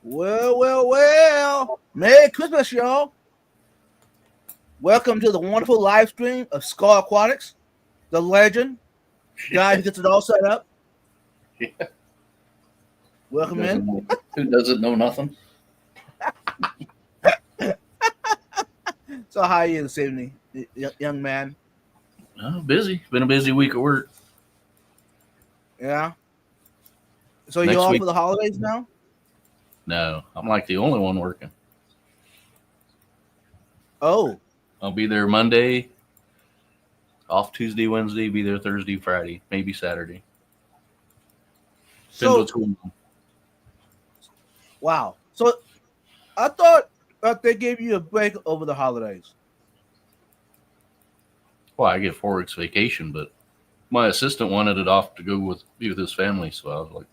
Well. Merry Christmas, y'all. Welcome to the wonderful live stream of Skull Aquatics, the legend, guy who gets it all set up. Who Welcome doesn't in. know, who doesn't know nothing? So, how are you this evening, young man? Busy. Been a busy week at work. Yeah. So, you Next off week, for the holidays now? no. I'm like the only one working. Oh, I'll be there Monday, off Tuesday, Wednesday, be there Thursday, Friday, maybe Saturday. Depends so what's going on. wow. So, I thought that they gave you a break over the holidays. Well, I get 4 weeks vacation, but my assistant wanted it off to go with be with his family, so I was like,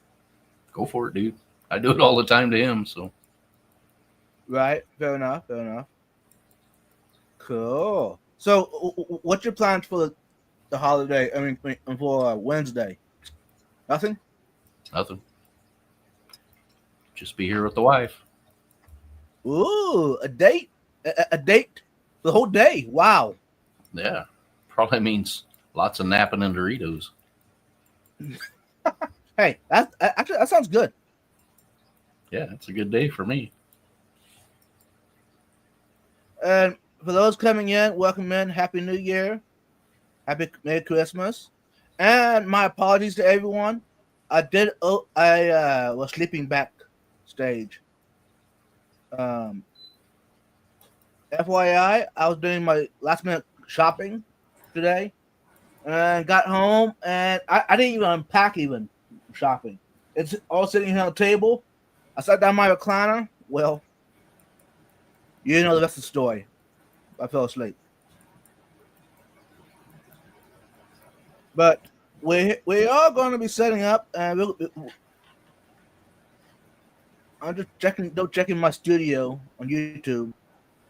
"Go for it, dude." I do it all the time to him, so Right. Fair enough. Fair enough. Cool. So, what's your plans for the holiday? For Wednesday? Nothing. nothing. Just be here with the wife. Ooh, a date, a date, the whole day. Wow. Yeah, probably means lots of napping and Doritos. Hey, actually that sounds good. Yeah, it's a good day for me. And for those coming in, welcome in. Happy New Year. Happy Merry Christmas. And my apologies to everyone. I was sleeping backstage. Um, FYI, I was doing my last minute shopping today, and got home and I didn't even unpack even shopping. It's all sitting here on the table. I sat down my recliner. Well, you know the rest of the story. I fell asleep. But we are going to be setting up, and I'm just checking my studio on YouTube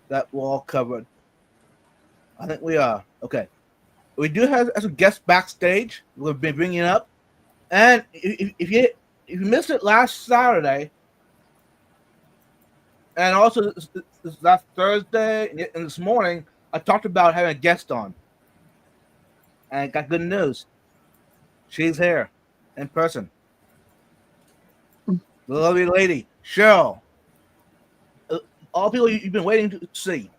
that we're all covered. I think we are okay. We do have as a guest backstage. We'll be bringing up, and if you missed it last Saturday, and also this last Thursday and this morning, I talked about having a guest on, and got good news. She's here in person. The lovely lady, Cheryl. Uh, All people you've been waiting to see.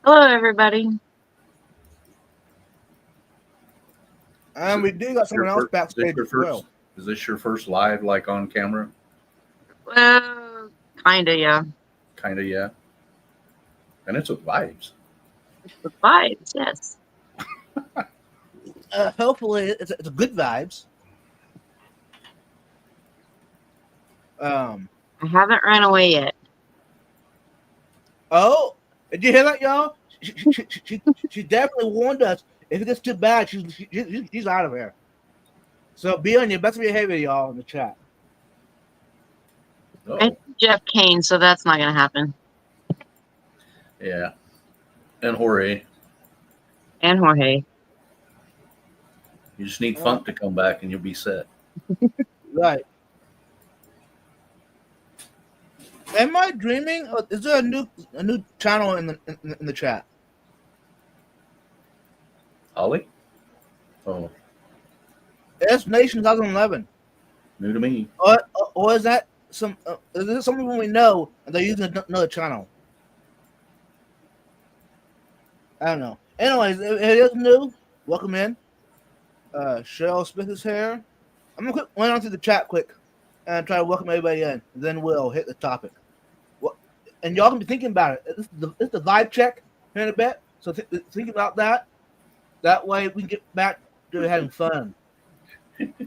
Hello, everybody. Is And it we do got your someone else first? Is this backstage your as well. first? Is this your first live, like on camera? Well, kinda, yeah. Kind of, yeah. And it's with vibes. The vibes, yes. Hopefully, it's a good vibes. Um. I haven't run away yet. Oh, did you hear that, y'all? She definitely warned us. If it gets too bad, she's out of here. So be on your best behavior, y'all, in the chat. I Oh, Jeff Kane, so that's not gonna happen. yeah. And Jorge, And Jorge. you just need Uh, Funk to come back, and you'll be set. right. Am I dreaming? Or is there a new channel in the chat? Ollie? Oh, S Nation 2011. new to me. Or is that some? Is this someone we know and they're using another channel? I don't know. Anyways, if it is new, welcome in. Cheryl Smith is here. I'm gonna went on to the chat quick and try to welcome everybody in. Then we'll hit the topic. What? And y'all can be thinking about it. This is the vibe check here in a bit. So think about that. That way we can get back to having fun.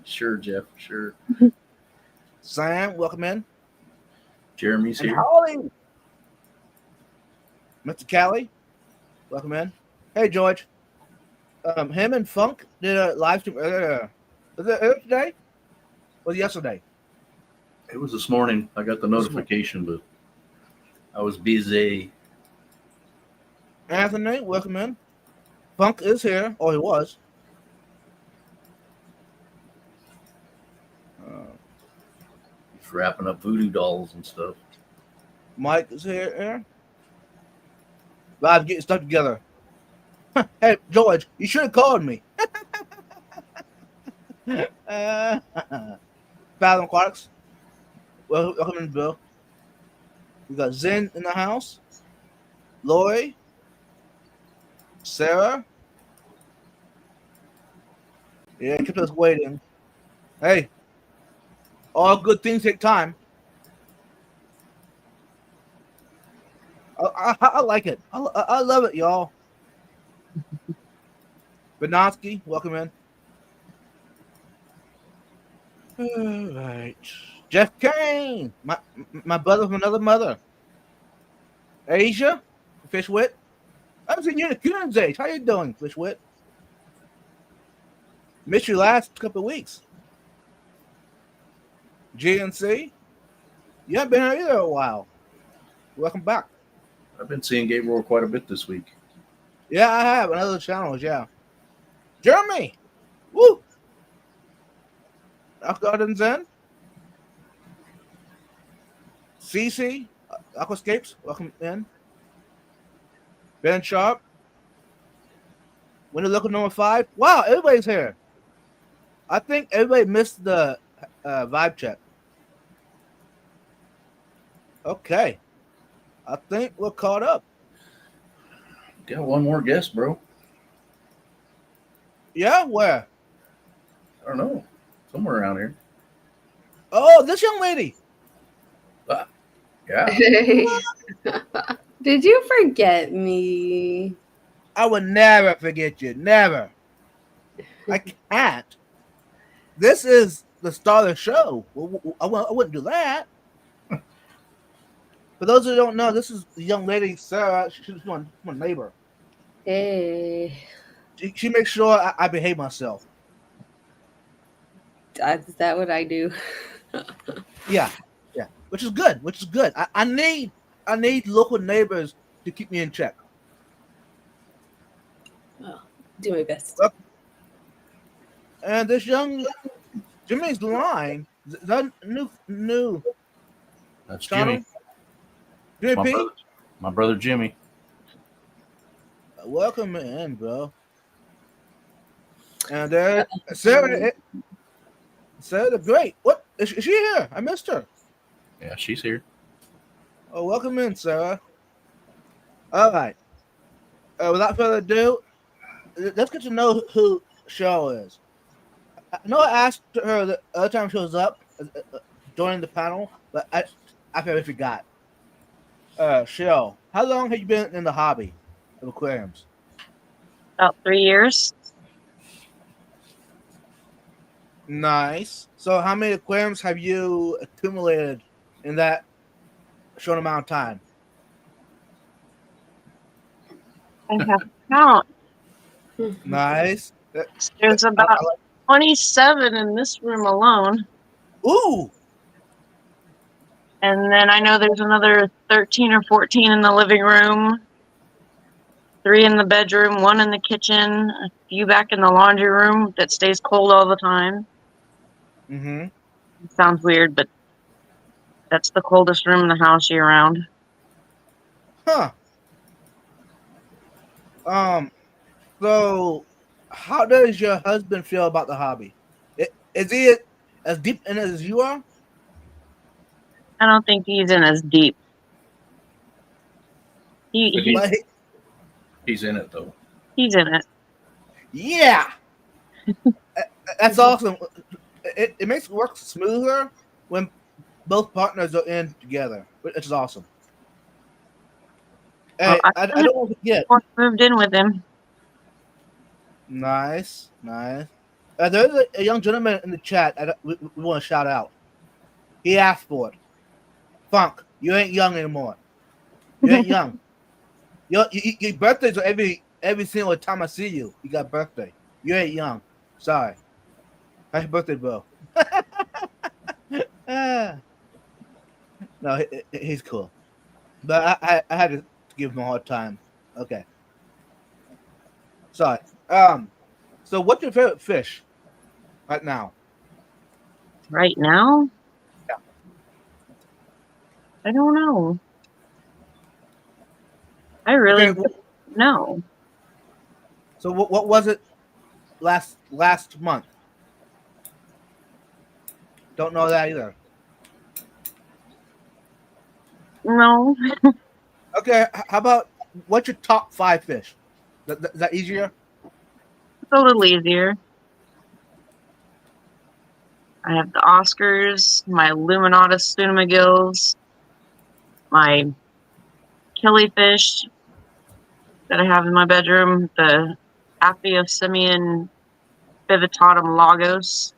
Sure, Jeff. Sure. Sam, welcome in. Jeremy's And here. Holly, Mr. Callie, welcome in. Hey George. Him and Funk did a live stream earlier. Was it earlier today? Or yesterday? It was this morning. I got the notification, but I was busy. Anthony, welcome in. Funk is here, or he was. Just wrapping up voodoo dolls and stuff. Mike is here. Bob's getting stuff together. Hey, George, you should have called me. Fathom Aquatics. Welcome in, Bill. We got Zen in the house. Lori. Sarah. Yeah, kept us waiting. Hey, all good things take time. I like it. I love it, y'all. Benotsky, welcome in. All right. Jeff Kane, my brother from another mother. Asia, Fishwit. I haven't seen you in a Coon's age. How you doing, Fishwit? Missed you last couple of weeks. GNC, you haven't been here either a while. Welcome back. I've been seeing Gabriel quite a bit this week. Yeah, I have on other channels. Yeah, Jeremy, woo. Garden Zen, CC, Aquascapes, welcome in. Ben Sharp, Window Local number 5. Wow, everybody's here. I think everybody missed the vibe check. Okay, I think we're caught up. Got one more guest, bro. Yeah, where? I don't know. Somewhere around here. Oh, this young lady. Yeah. Did you forget me? I would never forget you. Never. I can't. This is the star of the show. I wouldn't do that. For those who don't know, this is the young lady, Sarah. She's my neighbor. Hey, She makes sure I behave myself. is that what I do? Yeah. Which is good. I need local neighbors to keep me in check. Well, do my best. And this young Jimmy's line, is that new That's channel? Jimmy. Jimmy P? My brother Jimmy. Welcome in, bro. And Sarah the Great. What? Is she here? I missed her. Yeah, she's here. Oh, welcome in, Sarah. All right. Without further ado, let's get to know who Cheryl is. I know I asked her the other time she was up joining the panel, but I probably forgot. Cheryl, how long have you been in the hobby of aquariums? About 3 years. Nice. So, how many aquariums have you accumulated in that short amount of time? I have to count. Nice. There's about 27 in this room alone. Ooh. And then I know there's another 13 or 14 in the living room, 3 in the bedroom, 1 in the kitchen, a few back in the laundry room that stays cold all the time. Mm-hmm. It sounds weird, but that's the coldest room in the house year round. Huh. So, how does your husband feel about the hobby? Is he as deep in it as you are? I don't think he's in as deep. He's Like, He's in it though. in it. yeah. That's awesome. It makes it work smoother when both partners are in together, which is awesome. Hey, I don't want to forget. Moved in with him. Nice. There's a young gentleman in the chat we want to shout out. He asked for it. Funk, you ain't young anymore. You ain't young. Your birthdays are every single time I see you. You got birthday. You ain't young. Sorry. Happy birthday, bro. No, he's cool. But I had to give him a hard time. Okay. Sorry. So what's your favorite fish right now? Right now? Yeah. I don't know. I really Okay, don't know. so what was it last month? Don't know that either. No, Okay, how about what's your top 5 fish? Is that easier? it's a little easier. I have the Oscars, my Luminatus Sunamagills, my killifish that I have in my bedroom, the Aphiosemion Vivittatum Lagos.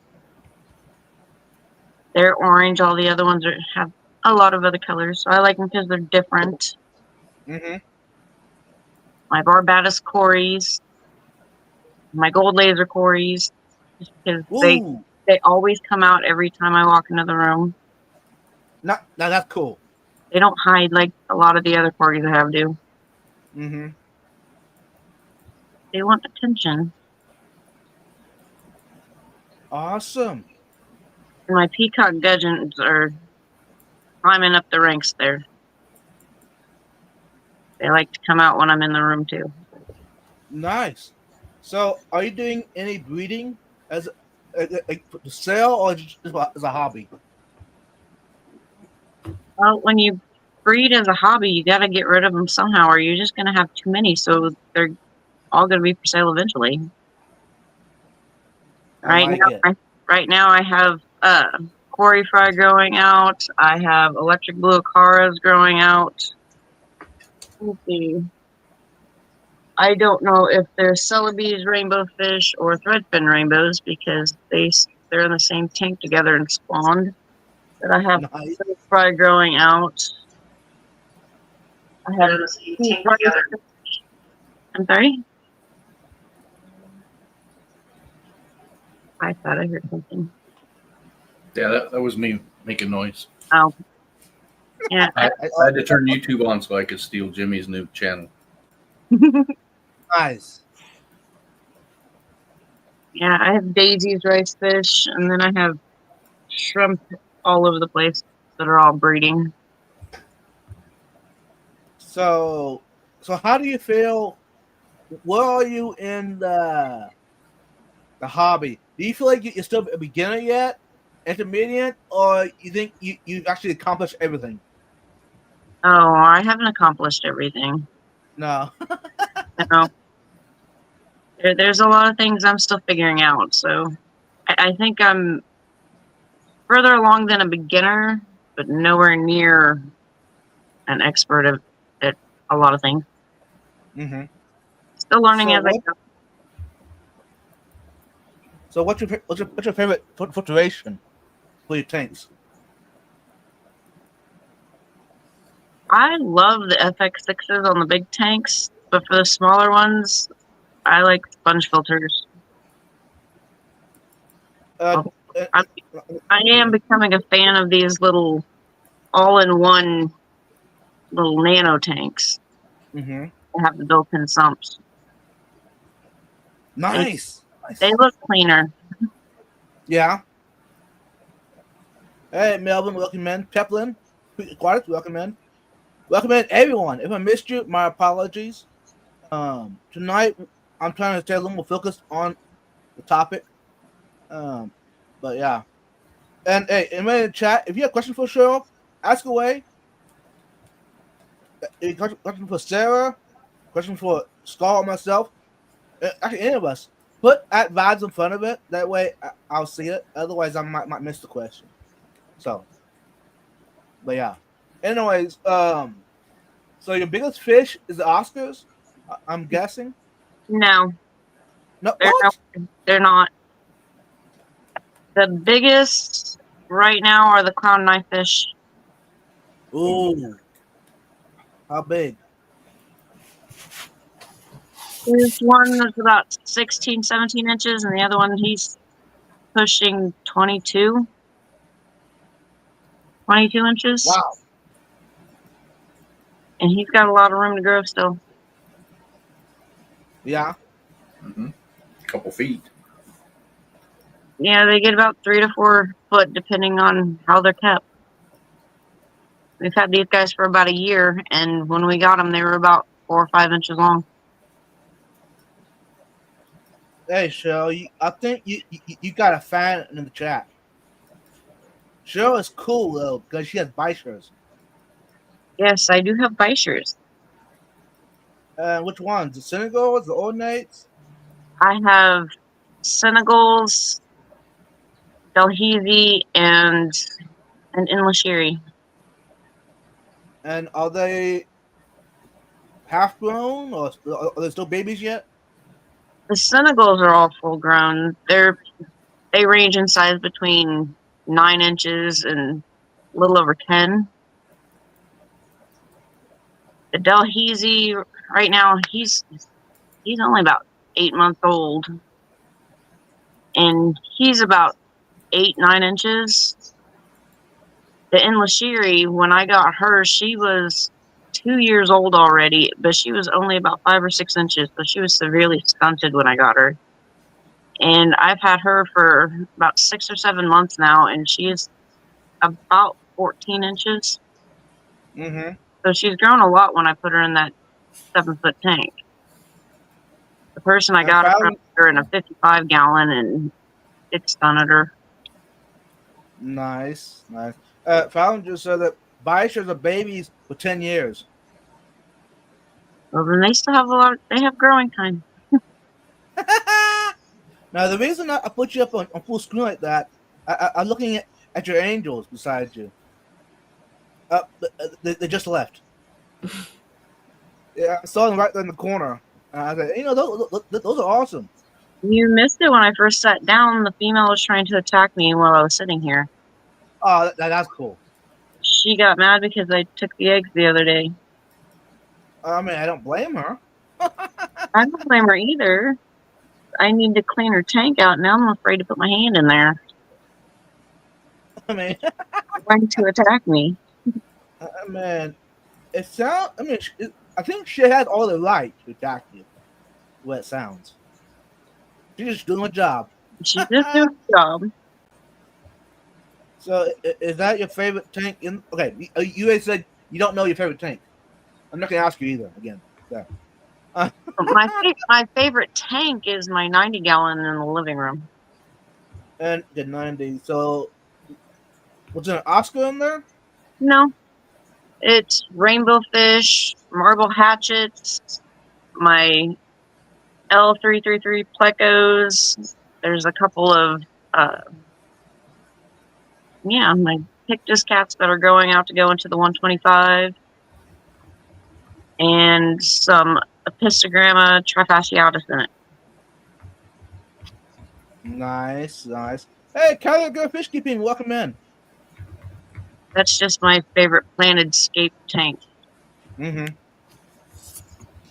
They're orange. All the other ones have a lot of other colors, so I like them because they're different. Mm-hmm. My Barbados Cories, my Gold Laser Cories, just because Ooh, they always come out every time I walk into the room. now that's cool. They don't hide like a lot of the other Cories I have do. Mm-hmm. They want attention. Awesome. And my Peacock Gudgeons are climbing up the ranks there. They like to come out when I'm in the room too. Nice. So, are you doing any breeding as to sell or just as a hobby? Well, when you breed as a hobby, you got to get rid of them somehow, or you're just going to have too many. So they're all going to be for sale eventually. I like it. Right now, I have Cory Fry growing out. I have Electric Blue Acaras growing out. Let's see. I don't know if they're Celebes rainbow fish or threadfin rainbows because they're in the same tank together and spawned. But I have Nice. Fry growing out. I have I'm sorry? I thought I heard something. Yeah, that was me making noise. Oh. Yeah. I had to turn YouTube on so I could steal Jimmy's new channel. Nice. Yeah, I have daisies, rice fish, and then I have shrimp all over the place that are all breeding. So how do you feel? Where are you in the hobby? Do you feel like you're still a beginner yet, intermediate, or you think you've actually accomplished everything? Oh, I haven't accomplished everything. No. No. There's a lot of things I'm still figuring out. So I think I'm further along than a beginner, but nowhere near an expert at a lot of things. Mm-hmm. Still learning So as I go. So what's your favorite filtration for your tanks? I love the FX6s on the big tanks, but for the smaller ones, I like sponge filters. Uh, I am becoming a fan of these little all-in-one little nano tanks. Mm-hmm. They have the built-in sumps. Nice. They look cleaner. Yeah. Hey, Melvin, welcome in. Peplin, Aquatics, welcome in. Welcome in, everyone. If I missed you, my apologies. Tonight, I'm trying to stay a little more focused on the topic. But yeah. And hey, anybody in the chat, if you have a question for Cheryl, ask away. If you have a question for Sarah, question for Scar or myself, actually any of us, put at vibes in front of it. That way I'll see it. Otherwise, I might miss the question. So, but yeah. Anyways, so your biggest fish is the Oscars, I'm guessing. No, No, what? they're not. The biggest right now are the clown knife fish. Ooh, how big? There's one that's about 16, 17 inches, and the other one he's pushing 22 inches. Wow. And he's got a lot of room to grow still. Yeah. Mm-hmm. A couple feet. Yeah, they get about 3 to 4 foot depending on how they're kept. We've had these guys for about a year, and when we got them, they were about 4 or 5 inches long. Hey, Cheryl, I think you got a fan in the chat. Cheryl is cool though because she has Bichers. Yes, I do have Bichers. Which ones? The Senegals, the Ornates? I have Senegals, Dalhousie, and an Inlashiri. And are they half grown or are they still babies yet? The Senegals are all full grown. They range in size between 9 inches and a little over 10. The Dalhousie right now, he's only about 8 months old, and he's about 8-9 inches. The Inlashiri, when I got her, she was 2 years old already, but she was only about 5 or 6 inches, so she was severely stunted when I got her. And I've had her for about 6 or 7 months now, and she is about 14 inches. Mm-hmm. So she's grown a lot when I put her in that 7-foot tank. The person I got her from put her in a 55-gallon, and it stunted her. Nice. Fallon just said that Bichers are babies for 10 years. Well, then they still have they have growing time. Now, the reason I put you up on full screen like that, I'm looking at your angels beside you. They just left. Yeah, I saw them right there in the corner. I said, those are awesome. You missed it when I first sat down. The female was trying to attack me while I was sitting here. Oh, that's cool. She got mad because I took the eggs the other day. I mean, I don't blame her. I don't blame her either. I need to clean her tank out. Now I'm afraid to put my hand in there. I mean, trying to attack me. Man, it sounds. I mean, I think she has all the right to attack you. The way it sounds. She's just doing her job. She's just doing her job. So, is that your favorite tank? Okay, you guys said you don't know your favorite tank. I'm not gonna ask you either. Again, so. My favorite tank is my 90-gallon in the living room. And the 90. So, was there an Oscar in there? No. It's rainbow fish, marble hatchets, my L333 plecos. There's a couple of my Pictus cats that are going out to go into the 125, and some Epistogramma trifasciatus in it. Nice. Hey, Kyler, Fish Keeping, welcome in. That's just my favorite planted scape tank. Mm-hmm.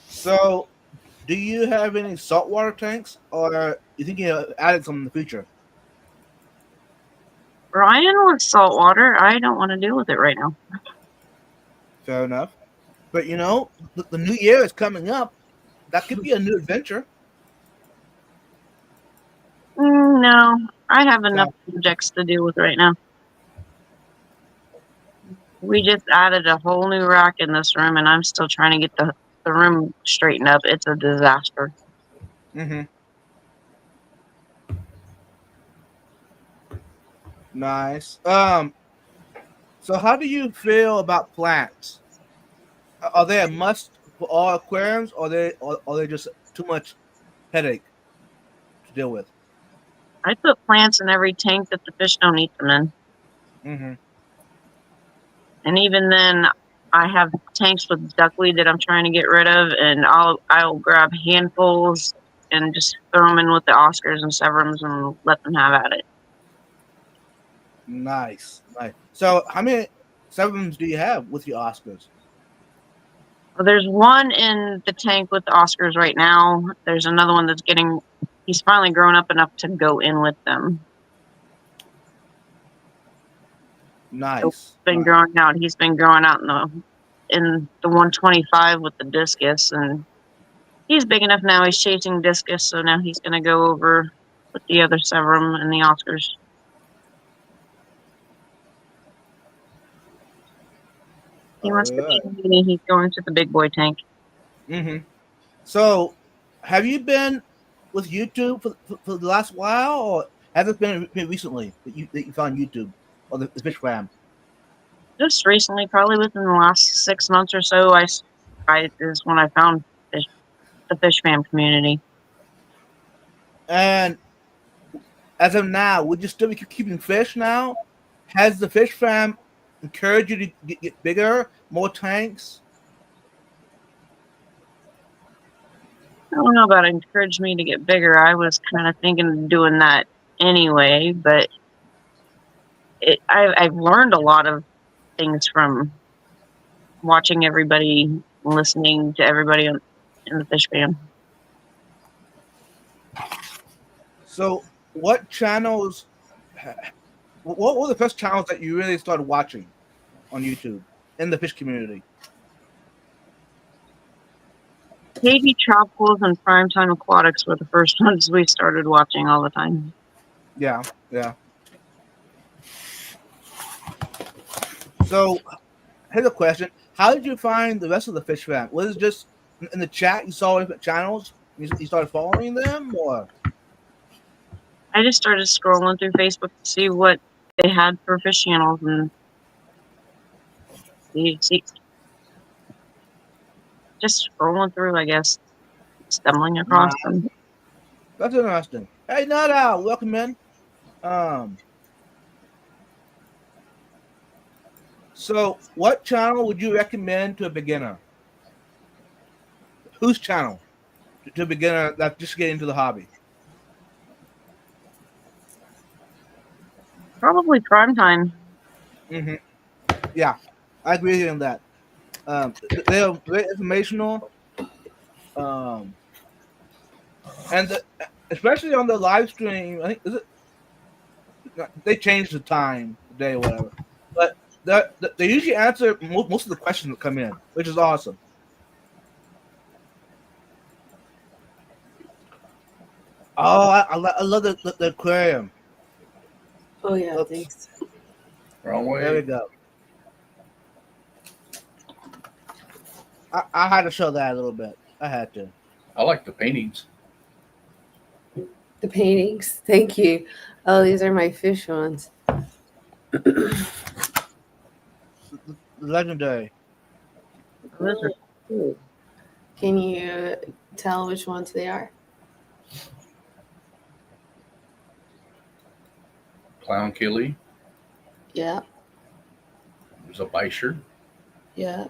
So, do you have any saltwater tanks, or you think you added some in the future? Ryan wants saltwater. I don't want to deal with it right now. Fair enough. But the new year is coming up. That could be a new adventure. No, I have enough projects to deal with right now. We just added a whole new rack in this room, and I'm still trying to get the room straightened up. It's a disaster. Mm-hmm. Nice. So how do you feel about plants? Are they a must for all aquariums, or are they just too much headache to deal with? I put plants in every tank that the fish don't eat them in. Mm-hmm. And even then, I have tanks with duckweed that I'm trying to get rid of, and I'll grab handfuls and just throw them in with the Oscars and Severums and let them have at it. Nice. So how many Severums do you have with your Oscars? Well, there's one in the tank with the Oscars right now. There's another one he's finally grown up enough to go in with them. Nice. So he's been growing out. He's been growing out in the 125 with the discus, and he's big enough now. He's chasing discus, so now he's going to go over with the other Severum and the Oscars. He All wants to right. be me. He's going to the big boy tank. Mm-hmm. So, have you been with YouTube for the last while, or has it been recently that you found YouTube or the Fish Fam? Just recently, probably within the last 6 months or so, I is when I found the Fish Fam community. And as of now, would you still be keeping fish now? Has the Fish Fam encouraged you to get bigger, more tanks? I don't know about encouraged me to get bigger. I was kind of thinking of doing that anyway, but I've learned a lot of things from watching everybody, listening to everybody in the Fish Fam. So, what channels? What were the first channels that you really started watching on YouTube in the fish community? Katie Tropicals and Primetime Aquatics were the first ones we started watching all the time. Yeah, yeah. So, here's a question: how did you find the rest of the Fish Fam? Was it just in the chat you saw different channels? You started following them, or? I just started scrolling through Facebook to see what they had for fish channels and see just scrolling through, I guess, stumbling across them. That's interesting. Hey, Nada, welcome in. So, what channel would you recommend to a beginner? Whose channel to a beginner that's just getting into the hobby? Probably Primetime. Mm-hmm. Yeah, I agree with you on that. They're very informational, and especially on the live stream. I think they changed the time, the day, or whatever. But they usually answer most of the questions that come in, which is awesome. Oh, I love the aquarium. Oh yeah, Oops. thanks. Wrong way. There we go. I had to show that a little bit. I had to. I like the paintings. The paintings. Thank you. Oh, these are my fish ones. The legendary. Those are cool. Can you tell which ones they are? Clown Killy. Yeah, There's a Bisher. yeah.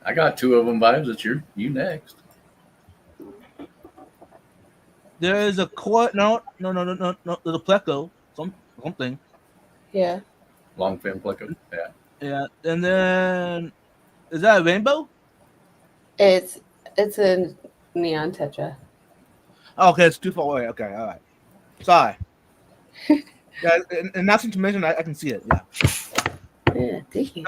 I got two of them, Vibes. It's you next. There is a court. No. The pleco. Something. Yeah. Long fin pleco. Yeah. Yeah. And then is that a rainbow? It's a neon tetra. Oh, okay, it's too far away. Okay, all right. Sorry. Yeah, and nothing to mention. I can see it. Yeah. Yeah, thank you.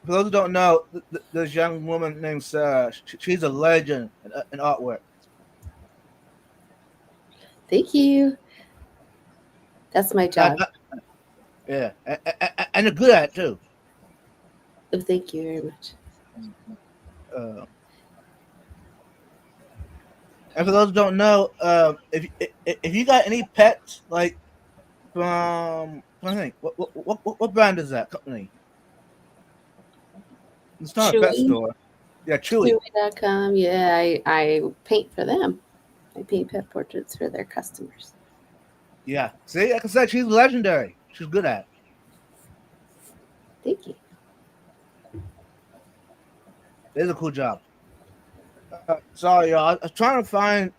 For those who don't know, this young woman named Sarah. She's a legend in artwork. Thank you. That's my job. Yeah, and you're good at it too. Oh, thank you very much. And for those who don't know, if you got any pets, like from I think what brand is that company? It's not a pet Chewy. store. Yeah, Chewy. Chewy.com. Yeah, I paint for them. I paint pet portraits for their customers. Yeah. See, like I said, she's legendary. She's good at it. Thank you. It's a cool job. Sorry, y'all. I was trying to find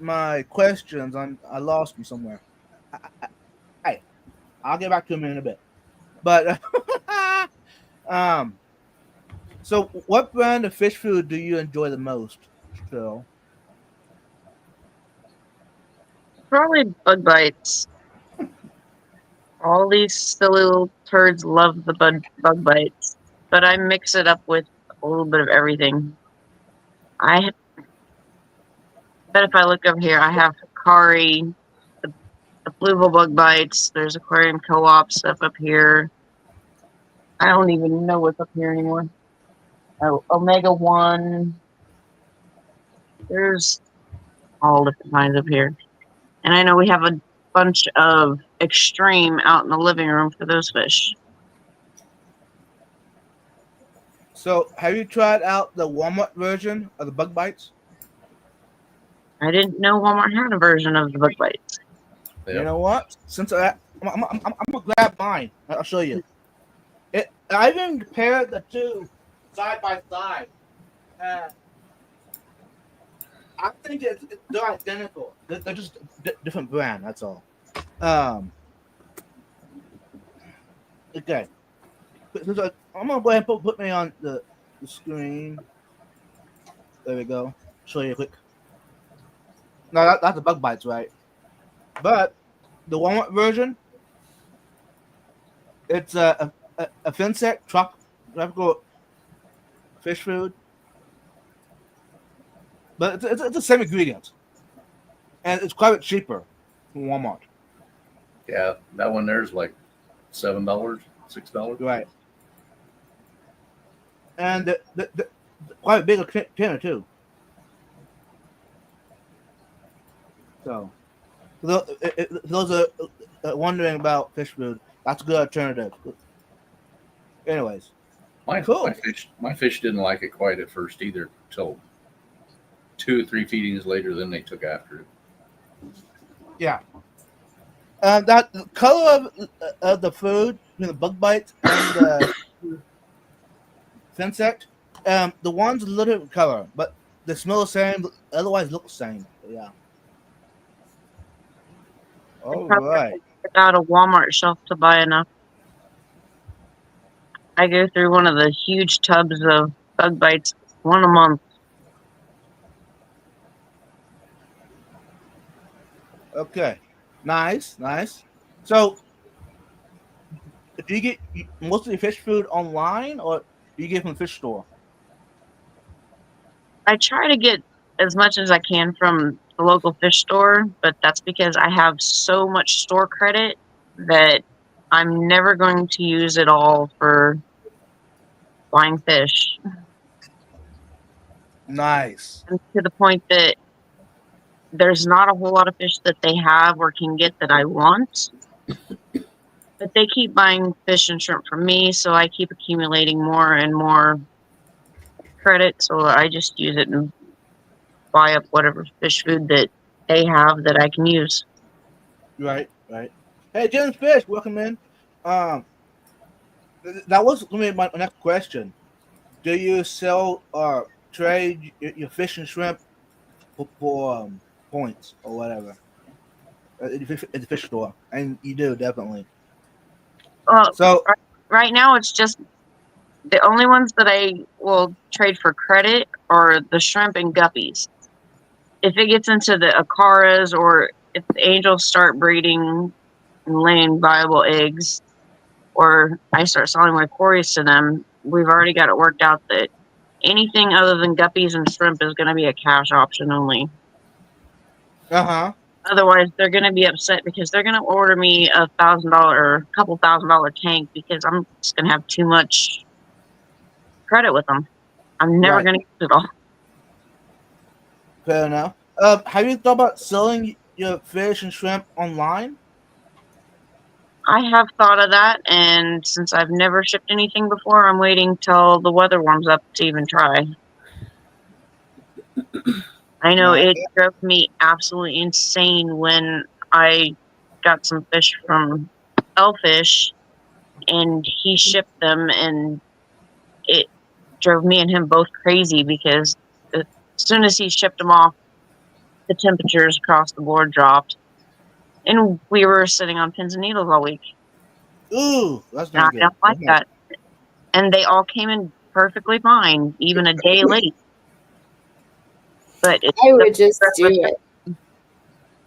my questions. I lost them somewhere. Hey, I'll get back to them in a bit. But so what brand of fish food do you enjoy the most, Phil? Probably Bug Bites. All these silly little turds love the bug bites, but I mix it up with a little bit of everything. I bet if I look up here, I have Hikari, the Fluval Bug Bites. There's Aquarium Co-op stuff up here. I don't even know what's up here anymore. Oh, Omega 1. There's all different kinds up here. And I know we have a bunch of Extreme out in the living room for those fish. So, have you tried out the Walmart version of the bug bites? I didn't know Walmart had a version of the bug bites. You Yep. know what? Since I'm gonna grab mine. I'll show you. I even compared the two side by side. And I think they're identical. They're just different brand. That's all. Okay. I'm gonna go ahead and put me on the screen. There we go. Show you quick. No, that's the bug bites, right? But the Walmart version, it's a Finsec tropical fish food, but it's the same ingredients, and it's quite a bit cheaper from Walmart. Yeah, that one there's like $7, $6. Right. And the quite a big container too. So, those are wondering about fish food, that's a good alternative. Anyways, Cool. My fish didn't like it quite at first either, until 2 or 3 feedings later. Then they took after it. yeah. That the color of the food, the bug bites and the insect, the one's a little different color, but they smell the same. Otherwise, look the same. Yeah. All right. Out a Walmart shelf to buy enough. I go through one of the huge tubs of bug bites, one a month. Okay. Nice. So, do you get most of your fish food online, or do you get from the fish store? I try to get as much as I can from the local fish store, but that's because I have so much store credit that I'm never going to use it all for buying fish. Nice. And to the point that there's not a whole lot of fish that they have or can get that I want. But they keep buying fish and shrimp from me, so I keep accumulating more and more credit. So I just use it and buy up whatever fish food that they have that I can use. Right. Hey, James Fish, welcome in. That was going to be my next question. Do you sell or trade your fish and shrimp for points or whatever at the fish store? And you do, definitely. So, Right now, it's just the only ones that I will trade for credit are the shrimp and guppies. If it gets into the acaras or if the angels start breeding and laying viable eggs, or I start selling my quarries to them, we've already got it worked out that anything other than guppies and shrimp is going to be a cash option only. Otherwise, they're going to be upset because they're going to order me $1,000 or a couple $1,000 tank because I'm just going to have too much credit with them. I'm never Right. going to use it all. Fair enough. Have you thought about selling your fish and shrimp online? I have thought of that, and since I've never shipped anything before, I'm waiting till the weather warms up to even try. I know Right. it drove me absolutely insane when I got some fish from Elfish, and he shipped them, and it drove me and him both crazy because as soon as he shipped them off, the temperatures across the board dropped, and we were sitting on pins and needles all week. Ooh, that's And I not good. don't like that. And they all came in perfectly fine, even a day late. But I would just do it.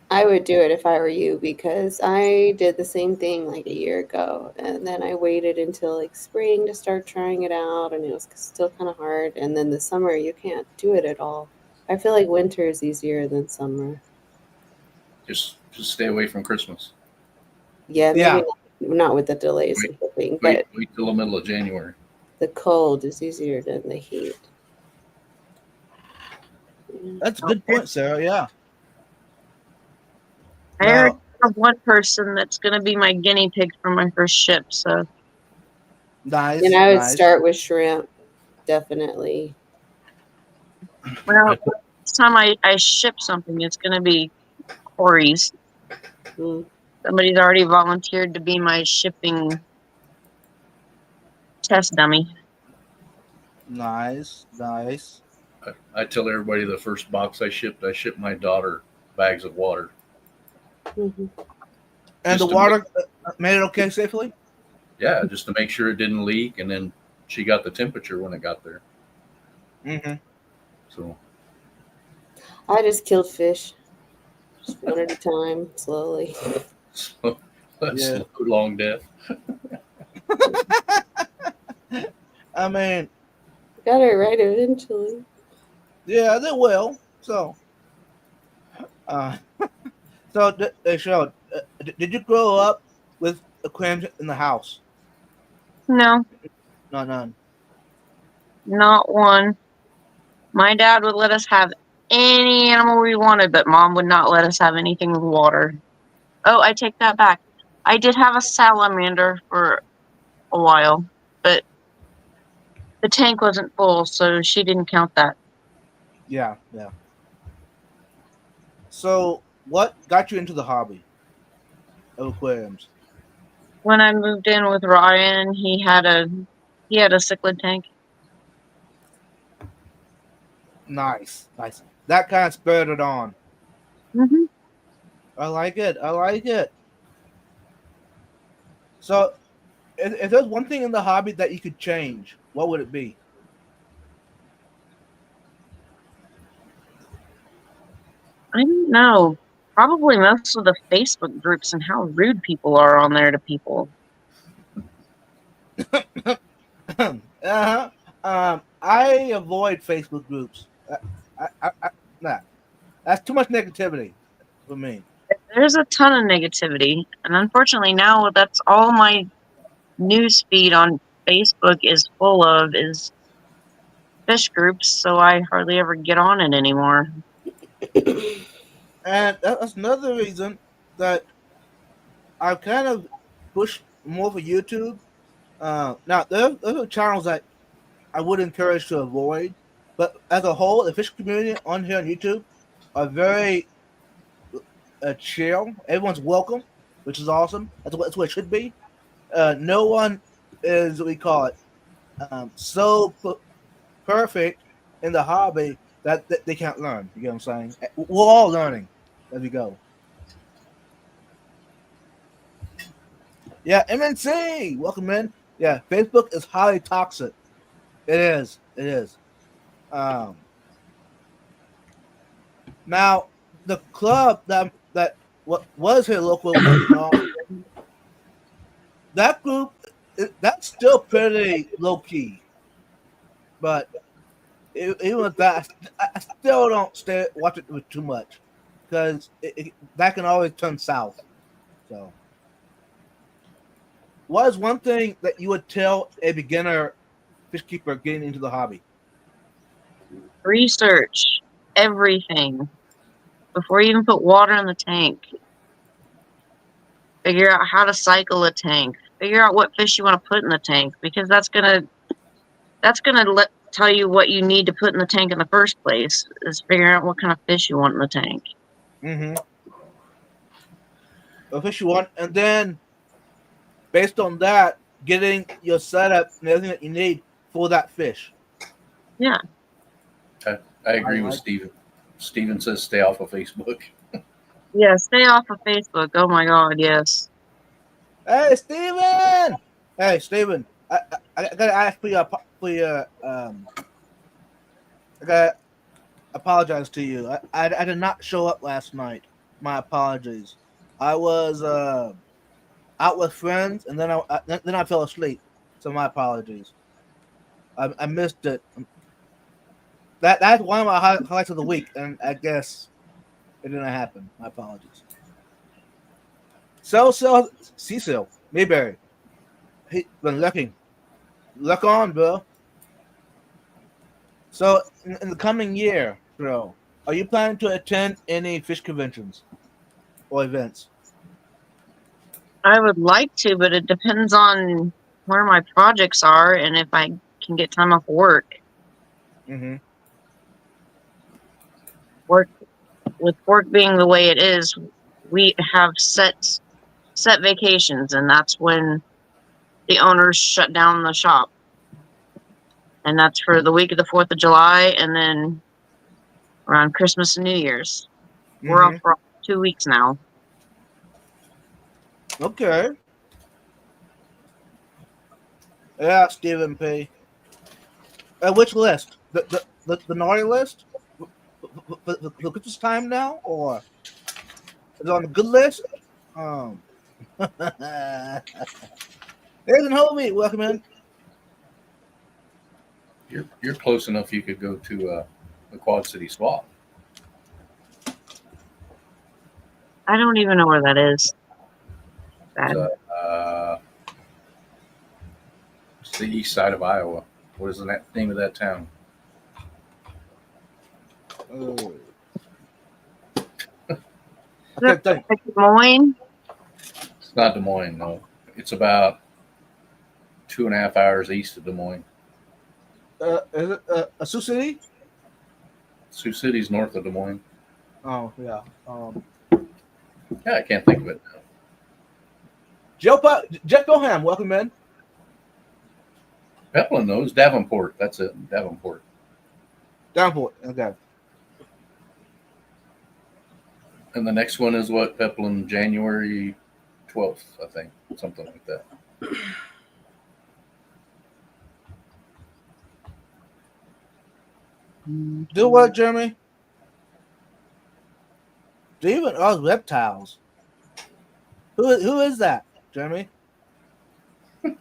I would do it if I were you, because I did the same thing like a year ago, and then I waited until like spring to start trying it out, and it was still kind of hard. And then the summer, you can't do it at all. I feel like winter is easier than summer. Just stay away from Christmas. Yeah, maybe Yeah. not with the delays in shipping, but Wait till the middle of January. the cold is easier than the heat. Yeah. That's a good point, Sarah. Yeah. I already Now, have one person that's going to be my guinea pig for my first ship. So nice. And I would nice. start with shrimp, definitely. well, this time I ship something, it's going to be Corey's. Mm. Somebody's already volunteered to be my shipping test dummy. Nice. I tell everybody the first box I shipped my daughter bags of water. Mhm. And Just the to water made it okay safely? Yeah, just to make sure it didn't leak, and then she got the temperature when it got there. Mm-hmm. So I just killed fish, just one at a time, slowly. that's Yeah. a long death. I mean, Got it right eventually. yeah, they will. So, Cheryl, did you grow up with aquariums in the house? No, No, none. not one. My dad would let us have any animal we wanted, but mom would not let us have anything with water. Oh, I take that back. I did have a salamander for a while, but the tank wasn't full, so she didn't count that. Yeah. So, what got you into the hobby of aquariums? When I moved in with Ryan, he had a cichlid tank. Nice. That kind of spurred it on. Mm-hmm. I like it. So, if there's one thing in the hobby that you could change, what would it be? I don't know. Probably most of the Facebook groups and how rude people are on there to people. Uh-huh. I avoid Facebook groups. Nah, that's too much negativity for me. There's a ton of negativity, and unfortunately now that's all my news feed on Facebook is full of is fish groups, so I hardly ever get on it anymore. And that's another reason that I've kind of pushed more for YouTube. Now, there are channels that I would encourage to avoid, but as a whole, the fish community on here on YouTube are very chill. Everyone's welcome, which is awesome. That's what it should be. No one is what we call it so perfect in the hobby that they can't learn. You get what I'm saying? We're all learning as we go. Yeah, MNC, welcome in. Yeah, Facebook is highly toxic. It is. Now, the club that what was here local, that group, that's still pretty low key. But even with that, I still don't watch it with too much because that can always turn south. So, what is one thing that you would tell a beginner fish keeper getting into the hobby? Research everything before you even put water in the tank. Figure out how to cycle a tank. Figure out what fish you want to put in the tank, because that's gonna tell you what you need to put in the tank in the first place. Is figuring out what kind of fish you want in the tank. Mm-hmm. What fish you want, and then based on that, getting your setup and everything that you need for that fish. Yeah. I agree with Steven. Steven says stay off of Facebook. Yeah, stay off of Facebook. Oh my God, yes. Hey, Steven! Hey, Steven. I gotta ask for your I gotta apologize to you. I did not show up last night. My apologies. I was out with friends, and then I fell asleep. So my apologies. I missed it. That's one of my highlights of the week, and I guess it didn't happen. My apologies. Cecil, Mayberry. He been looking. Look on, bro. So, in the coming year, bro, are you planning to attend any fish conventions or events? I would like to, but it depends on where my projects are and if I can get time off work. Mm-hmm. Work with work being the way it is, we have set vacations, and that's when the owners shut down the shop. And that's for the week of the 4th of July and then around Christmas and New Year's. We're off Mm-hmm. for 2 weeks now. Okay. Yeah, Stephen P. Which list? The naughty list? The Christmas time now, or is it on the good list? There's an homie. Welcome in. You're close enough. You could go to the Quad City Swap. I don't even know where that is. Bad. It's the east side of Iowa. What is the name of that town? Oh. Is I can't that think. Des Moines? It's not Des Moines, no. It's about 2.5 hours east of Des Moines. Is it Sioux City? Sioux City's north of Des Moines. Oh yeah. Yeah, I can't think of it now. Jeff Boham, welcome in. Peplin knows. Davenport. That's it. Davenport. Downport. Okay. And the next one is what? Peplin, January 12th, I think. Something like that. Do what, Jeremy? Steven, oh, reptiles. Who is that, Jeremy? Is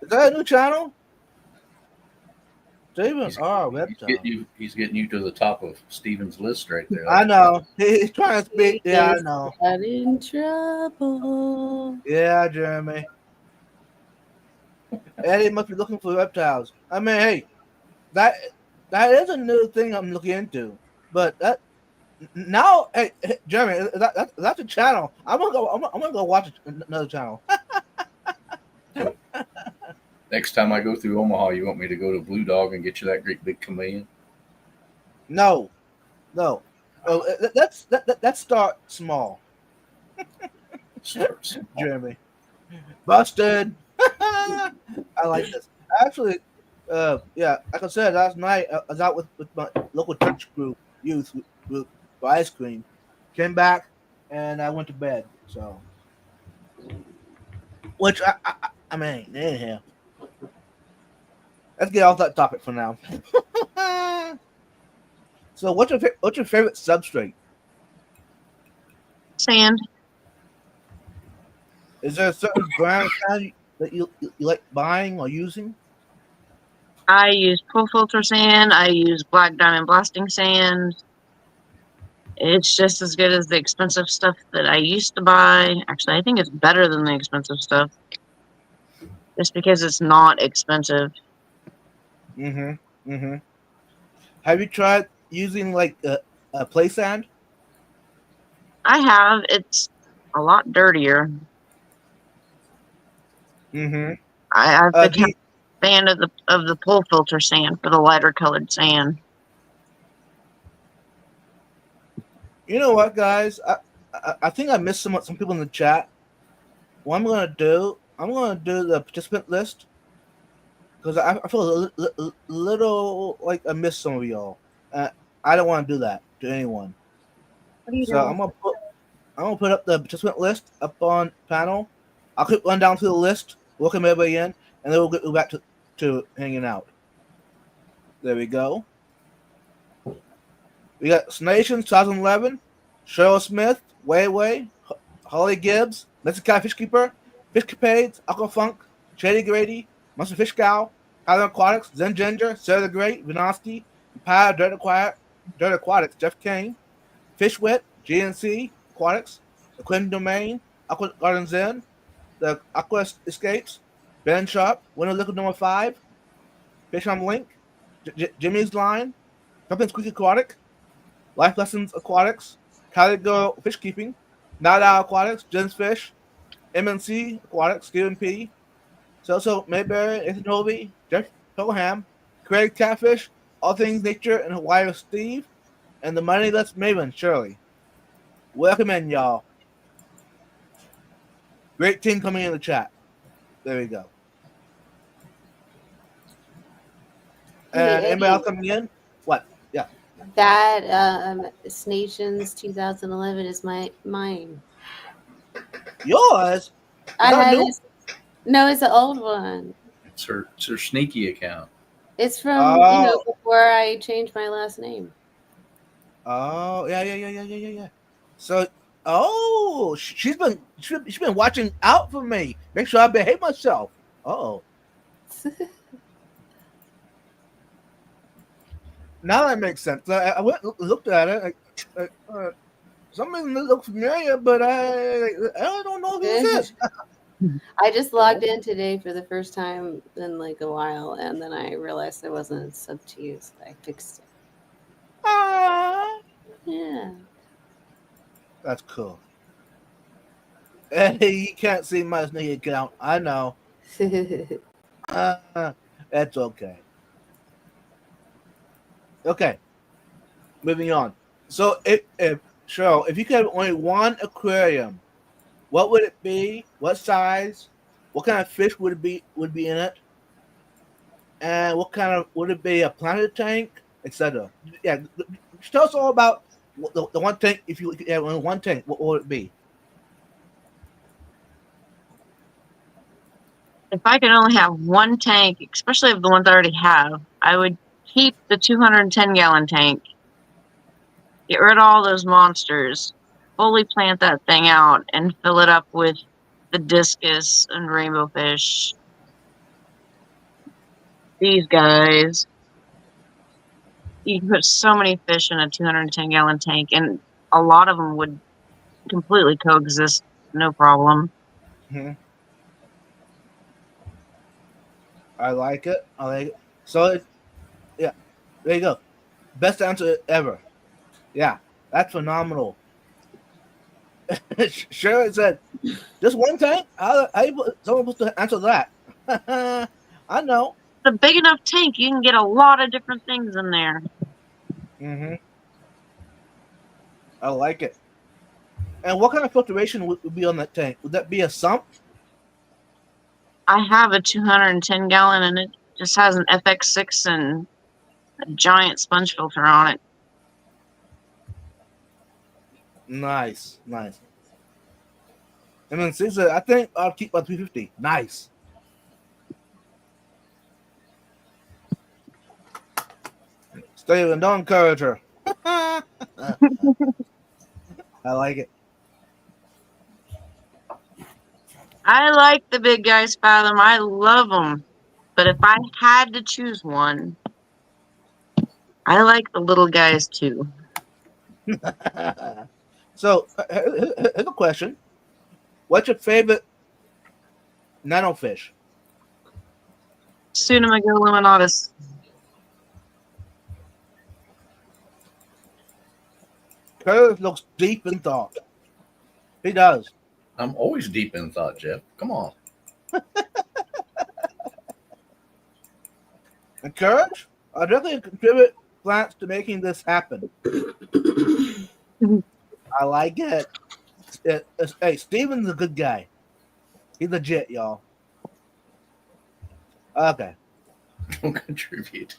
that a new channel? Steven, reptiles. He's getting you to the top of Steven's list right there. I know. He's trying to speak. Yeah, I know. Got in trouble. Yeah, Jeremy. Eddie must be looking for reptiles. I mean, hey, that is a new thing I'm looking into. But that now, hey Jeremy, that's a channel. I'm gonna go watch another channel. Next time I go through Omaha, you want me to go to Blue Dog and get you that great big chameleon? No. Oh, let's start small, Start small. Jeremy. Busted. I like this. Actually, yeah, like I said last night, I was out with my local church group, youth group, for ice cream. Came back and I went to bed. So, which I mean, anyhow. Let's get off that topic for now. So, what's your favorite substrate? Sand. Is there a certain brand that you like buying or using? I use pool filter sand. I use black diamond blasting sand. It's just as good as the expensive stuff that I used to buy. Actually, I think it's better than the expensive stuff. Just because it's not expensive. Mm-hmm. Have you tried using like a play sand? I have. It's a lot dirtier. Mm-hmm. I've become you- a fan of the pool filter sand for the lighter colored sand. You know what, guys? I think I missed some people in the chat. What I'm gonna do the participant list because I feel a little like I missed some of y'all. I don't want to do that to anyone. What are you So doing? I'm gonna put up the participant list up on panel. I'll click run down to the list, welcome everybody in, and then we'll get back to hanging out. There we go. We got Snation 2011, Cheryl Smith, Way, Holly Gibbs, Mexican Fishkeeper, Fishcapades, Aquafunk, Shady Grady, Monster Fish Cow, Kyler Aquatics, Zen Ginger, Sarah the Great, Vinosti, Empire, Dirt Aquatics, Jeff Kane, Fishwit, GNC Aquatics, Quinn Domain, Aqua Garden Zen, the Aqua Escapes, Ben Sharp, Winter Liquid number 5, Fish on Link, Jimmy's Line, Captain Squeak Aquatic, Life Lessons Aquatics, Caligo Fish Keeping, Night Owl Aquatics, Jen's Fish, MNC Aquatics, Stephen P, Celso Mayberry, Ethan Hovey, Jeff Coham, Craig Catfish, All Things Nature and Hawaii with Steve, and the Moneyless Maven, Shirley. Welcome in, y'all. Great team coming in the chat. There we go. And Hey, anybody else coming in? What? Yeah. that Nations 2011 is mine. Yours? I that had new? this. No, it's an old one. It's her sneaky account. It's from Oh. before I changed my last name. Oh, yeah. So, she's been watching out for me. Make sure I behave myself. Oh, now that makes sense. I went and looked at it. Some reason it looks familiar, but I don't know who this is. I just logged in today for the first time in like a while, and then I realized I wasn't sub to you, so I fixed it. Ah, Yeah. that's cool. Hey, you can't see my sneaky account. I know. That's okay. Okay. Moving on. So, if Cheryl, if you could have only one aquarium, what would it be? What size? What kind of fish would in it? And what kind of would it be? A planted tank, etc. Yeah, just tell us all about the one tank. If you had only one tank, what would it be? If I could only have one tank, especially of the ones I already have, I would keep the 210-gallon tank. Get rid of all those monsters. Fully plant that thing out and fill it up with the discus and rainbow fish. These guys. You can put so many fish in a 210-gallon tank, and a lot of them would completely coexist, no problem. Mm-hmm. I like it. So, yeah, there you go. Best answer ever. Yeah, that's phenomenal. Sure, said, just one tank? How someone supposed to answer that? I know. It's a big enough tank, you can get a lot of different things in there. Mm-hmm. I like it. And what kind of filtration would be on that tank? Would that be a sump? I have a 210-gallon, and it just has an FX6 and a giant sponge filter on it. Nice. And then Caesar, I think I'll keep my 350. Nice. Steven, don't encourage her. I like it. I like the big guys, Fathom. I love them. But if I had to choose one, I like the little guys too. So, here's a question. What's your favorite nanofish? Pseudomegalominatus. Curtis looks deep in thought. He does. I'm always deep in thought, Jeff. Come on. And courage? I definitely contribute plants to making this happen. I like it. Hey, Steven's a good guy. He's legit, y'all. Okay. Don't contribute.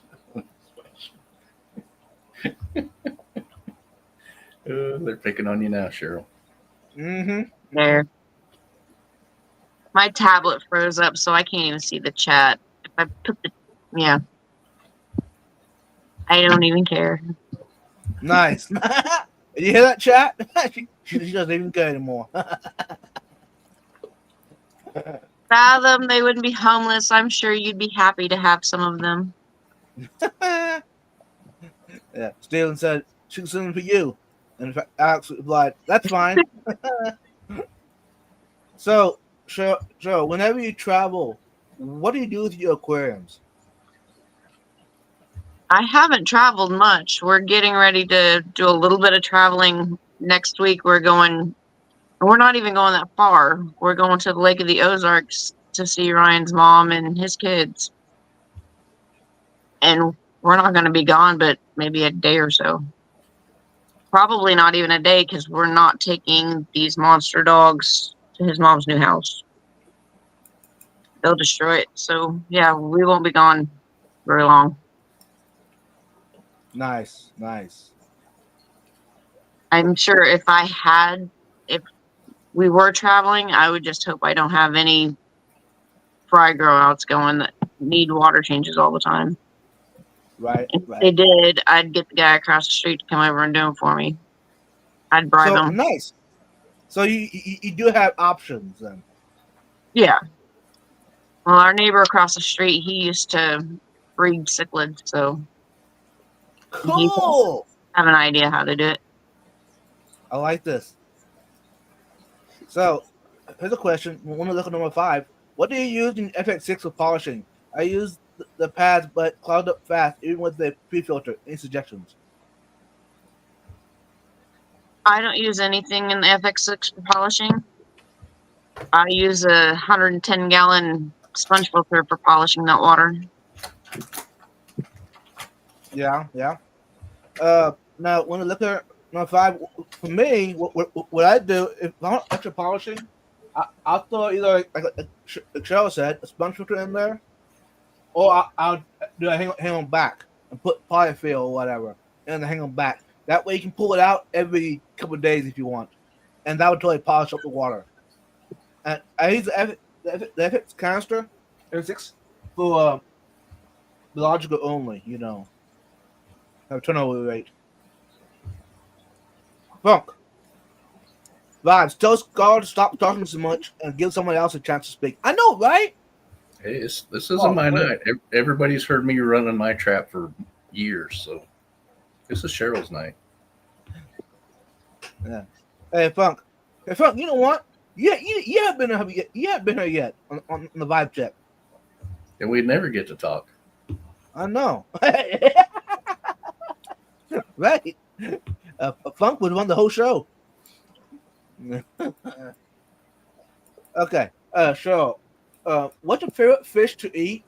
They're picking on you now, Cheryl. Mm-hmm. There. My tablet froze up, so I can't even see the chat. If I put the... Yeah. I don't even care. Nice. Did you hear that, chat? she doesn't even care anymore. Fathom, they wouldn't be homeless. I'm sure you'd be happy to have some of them. Yeah. Steven said, shoot something for you. And Alex replied, that's fine. So, Cheryl, whenever you travel, what do you do with your aquariums? I haven't traveled much. We're getting ready to do a little bit of traveling next week. We're not even going that far. We're going to the Lake of the Ozarks to see Ryan's mom and his kids. And we're not going to be gone, but maybe a day or so. Probably not even a day because we're not taking these monster dogs to his mom's new house. They'll destroy it. So, yeah, we won't be gone very long. Nice, nice. I'm sure if we were traveling, I would just hope I don't have any fry grow outs going that need water changes all the time. Right, If right. they did, I'd get the guy across the street to come over and do them for me. I'd bribe So him. nice. So you do have options then. Yeah. Well, our neighbor across the street, he used to breed cichlids, so Cool. I have an idea how to do it. I like this. So here's a question. When we look at number 5, what do you use in FX6 for polishing? I use the pads, but clogged up fast, even with the pre-filter. Any suggestions? I don't use anything in the FX6 for polishing. I use a 110-gallon sponge filter for polishing that water. Yeah, yeah. Now when we look at number 5, for me, what I do if I want extra polishing, I'll throw either like Cheryl said, a sponge filter in there, or I'll do a hang them back and put polyfill or whatever, and hang them back. That way you can pull it out every couple of days if you want, and that would totally polish up the water. And I use the FX canister, FX6, for biological only. You know, have turnover rate. Funk. Vibes, tell Scar to stop talking so much and give someone else a chance to speak. I know, right? Hey, this isn't my wait. night. Everybody's heard me running my trap for years, so this is Cheryl's night. Yeah. Hey, Funk. Hey, Funk. You know what? You haven't been here yet. You haven't been here yet on the vibe check. And we'd never get to talk. I know. Right. Funk would run the whole show. Okay. So, what's your favorite fish to eat,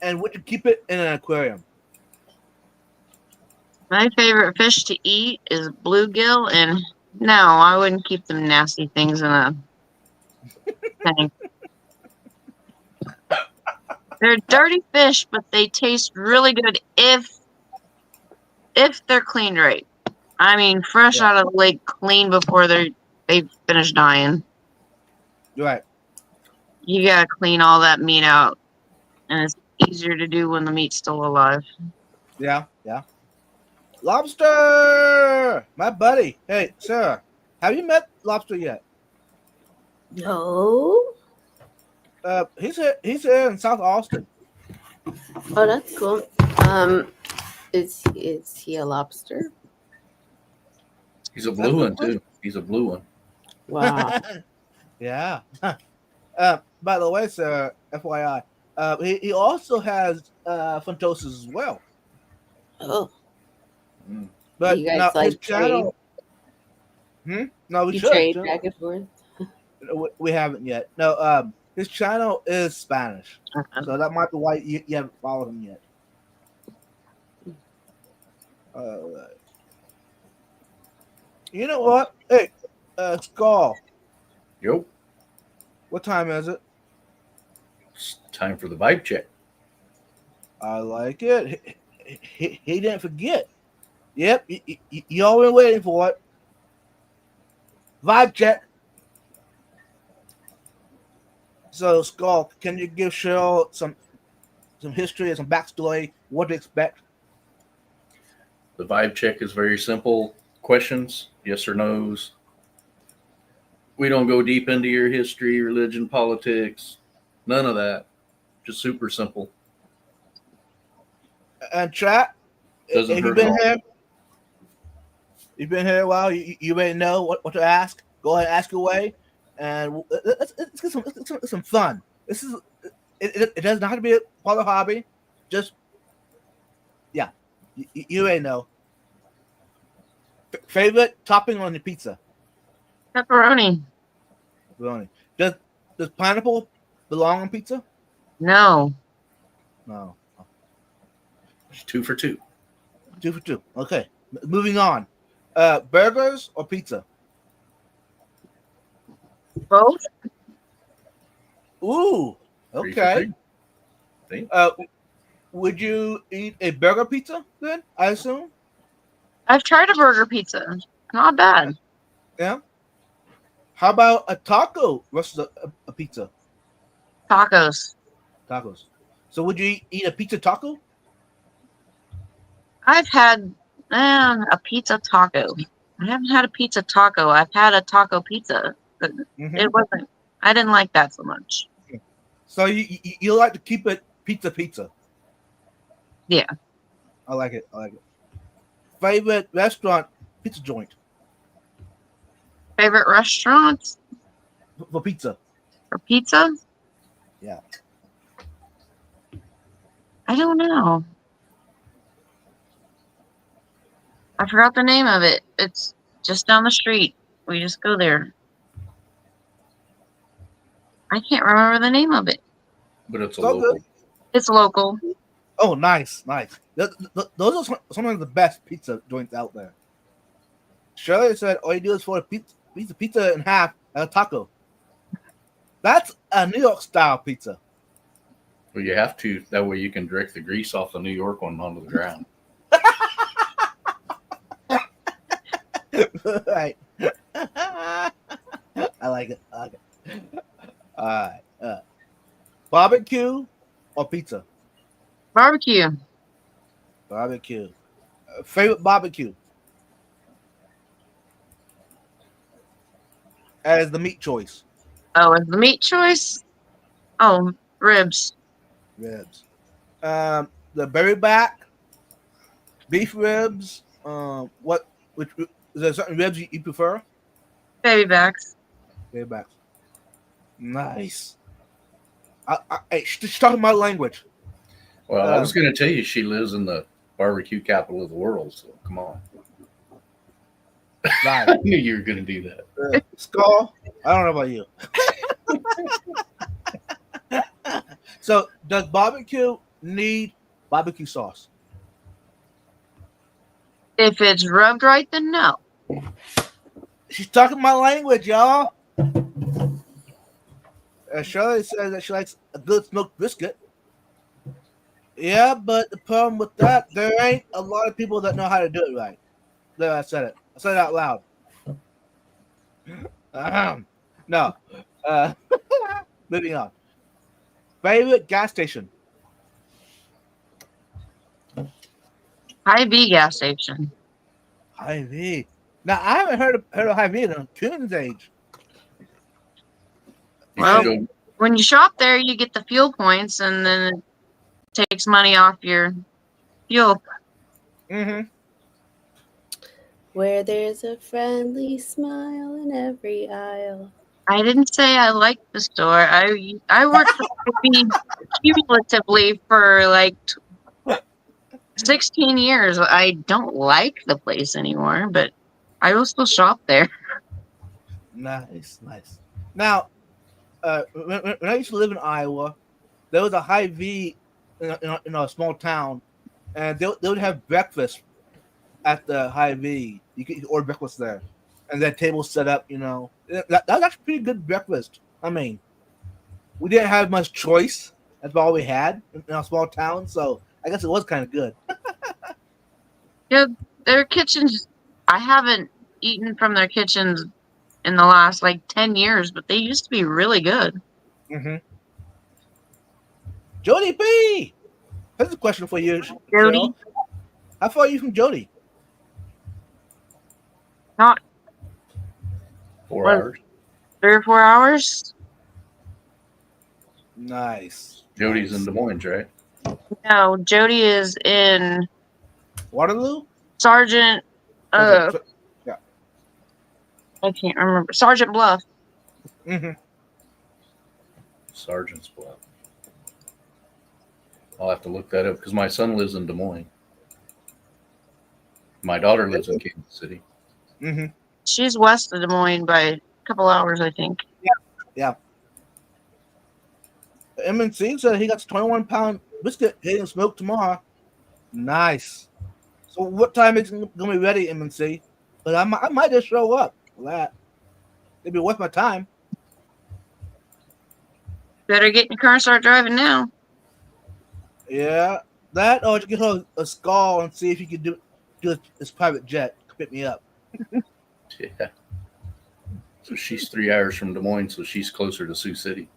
and would you keep it in an aquarium? My favorite fish to eat is bluegill, and no, I wouldn't keep them nasty things in a tank. They're dirty fish, but they taste really good if they're cleaned right. I mean, fresh out of the lake, clean before they finish dying. Right. You gotta clean all that meat out, and it's easier to do when the meat's still alive. Yeah. Yeah. Lobster, my buddy. Hey, Sarah, have you met Lobster yet? No. He's here in South Austin. Oh, that's cool. Is he a lobster? He's a blue one too. He's a blue one. Wow. Yeah. By the way, sir, FYI, he also has Funtosis as well. Oh, Mm. But you guys now like his channel. No, we you should. trade Shouldn't back and forth. we haven't yet. No, his channel is Spanish, so that might be why you haven't followed him yet. You know what? Hey, Skull, Yo, what time is it? it's time for the vibe check. I like it. He didn't forget. Yep, y'all been waiting for it. Vibe check. So, Skull, can you give Cheryl some history and some backstory? What to expect? The vibe check is very simple. Questions, yes or no's. We don't go deep into your history, religion, politics, none of that. Just super simple. And chat, Doesn't if you've hurt been at all. here, you've been here a while. You may know what to ask. Go ahead and ask away. and let's get some fun. This is it does not have to be a part of the hobby. Just yeah, you already know. Favorite topping on the pizza? Pepperoni. Pepperoni. Does pineapple belong on pizza? No. No. It's 2 for 2. 2 for 2. Okay. Moving on. Burgers or pizza? Both? Ooh. 3 for Okay. 3. Would you eat a burger pizza then? I assume. I've tried a burger pizza. Not bad. Yeah. How about a taco versus a pizza? Tacos. Tacos. So would you eat a pizza taco? I've had a pizza taco. I haven't had a pizza taco. I've had a taco pizza. But Mhm. it wasn't. I didn't like that so much. So you like to keep it pizza? Yeah. I like it. Favorite restaurant pizza joint Favorite restaurants for pizza? for pizza? Yeah. I don't know. I forgot the name of it. It's just down the street. We just go there. I can't remember the name of it. But it's a So local. good. It's local. Oh, nice. Those are some of the best pizza joints out there. Shirley said all you do is for a pizza in half and a taco. That's a New York style pizza. Well, you have to. That way you can direct the grease off the New York one onto the ground. Right. I like it. All right. Barbecue or pizza? Barbecue. Barbecue. Favorite barbecue? As the meat choice. Oh, and the meat choice? Oh, ribs. Ribs. The berry back, beef ribs. Which is there certain ribs you prefer? Baby backs. Berry backs. Nice. She's talking my language. Well, I was going to tell you she lives in the barbecue capital of the world. So come on. Right. I knew you were going to do that. Skull. I don't know about you. So, does barbecue need barbecue sauce? If it's rubbed right, then no. She's talking my language, y'all. Shirley says that she likes a good smoked brisket. Yeah, but the problem with that, there ain't a lot of people that know how to do it right. There, I said it. I said it out loud. No. Moving on. Favorite gas station? Hy-Vee gas station. Hy-Vee. Now I haven't heard of Hy-Vee in Coon's age. You Well, should go. when you shop there, you get the fuel points, and then it takes money off your fuel. Mm-hmm. Where there's a friendly smile in every aisle. I didn't say I liked the store. I worked for Hy-Vee cumulatively for like 16 years. I don't like the place anymore, but I will still shop there. Nice. Now, when I used to live in Iowa, there was a Hy-Vee in a small town, and they would have breakfast at the Hy-Vee. You could order breakfast there, and that table set up. That was actually pretty good breakfast. I mean, we didn't have much choice. That's all we had in a small town, so I guess it was kind of good. Yeah, their kitchens. I haven't eaten from their kitchens in the last like 10 years, but they used to be really good. Mm-hmm. Jody B, here's a question for you, Jody? Cheryl. How far are you from Jody? Not 4 Well- hours. 3 or 4 hours. Nice. Jody's in Des Moines, right? No, Jody is in Waterloo. Sergeant. Okay, I can't remember. Sergeant Bluff. Hmm. Sergeant's Bluff. I'll have to look that up because my son lives in Des Moines. My daughter lives in Kansas City. Hmm. She's west of Des Moines by a couple hours, I think. Yeah. MNC said he got 21-pound biscuit hitting smoke tomorrow. Nice. So what time is it gonna be ready, MNC? But I might just show up for that. It'd be worth my time. Better get in your car and start driving now. Yeah. That or to get her a skull and see if he could do this private jet to pick me up. Yeah. So she's 3 hours from Des Moines, so she's closer to Sioux City.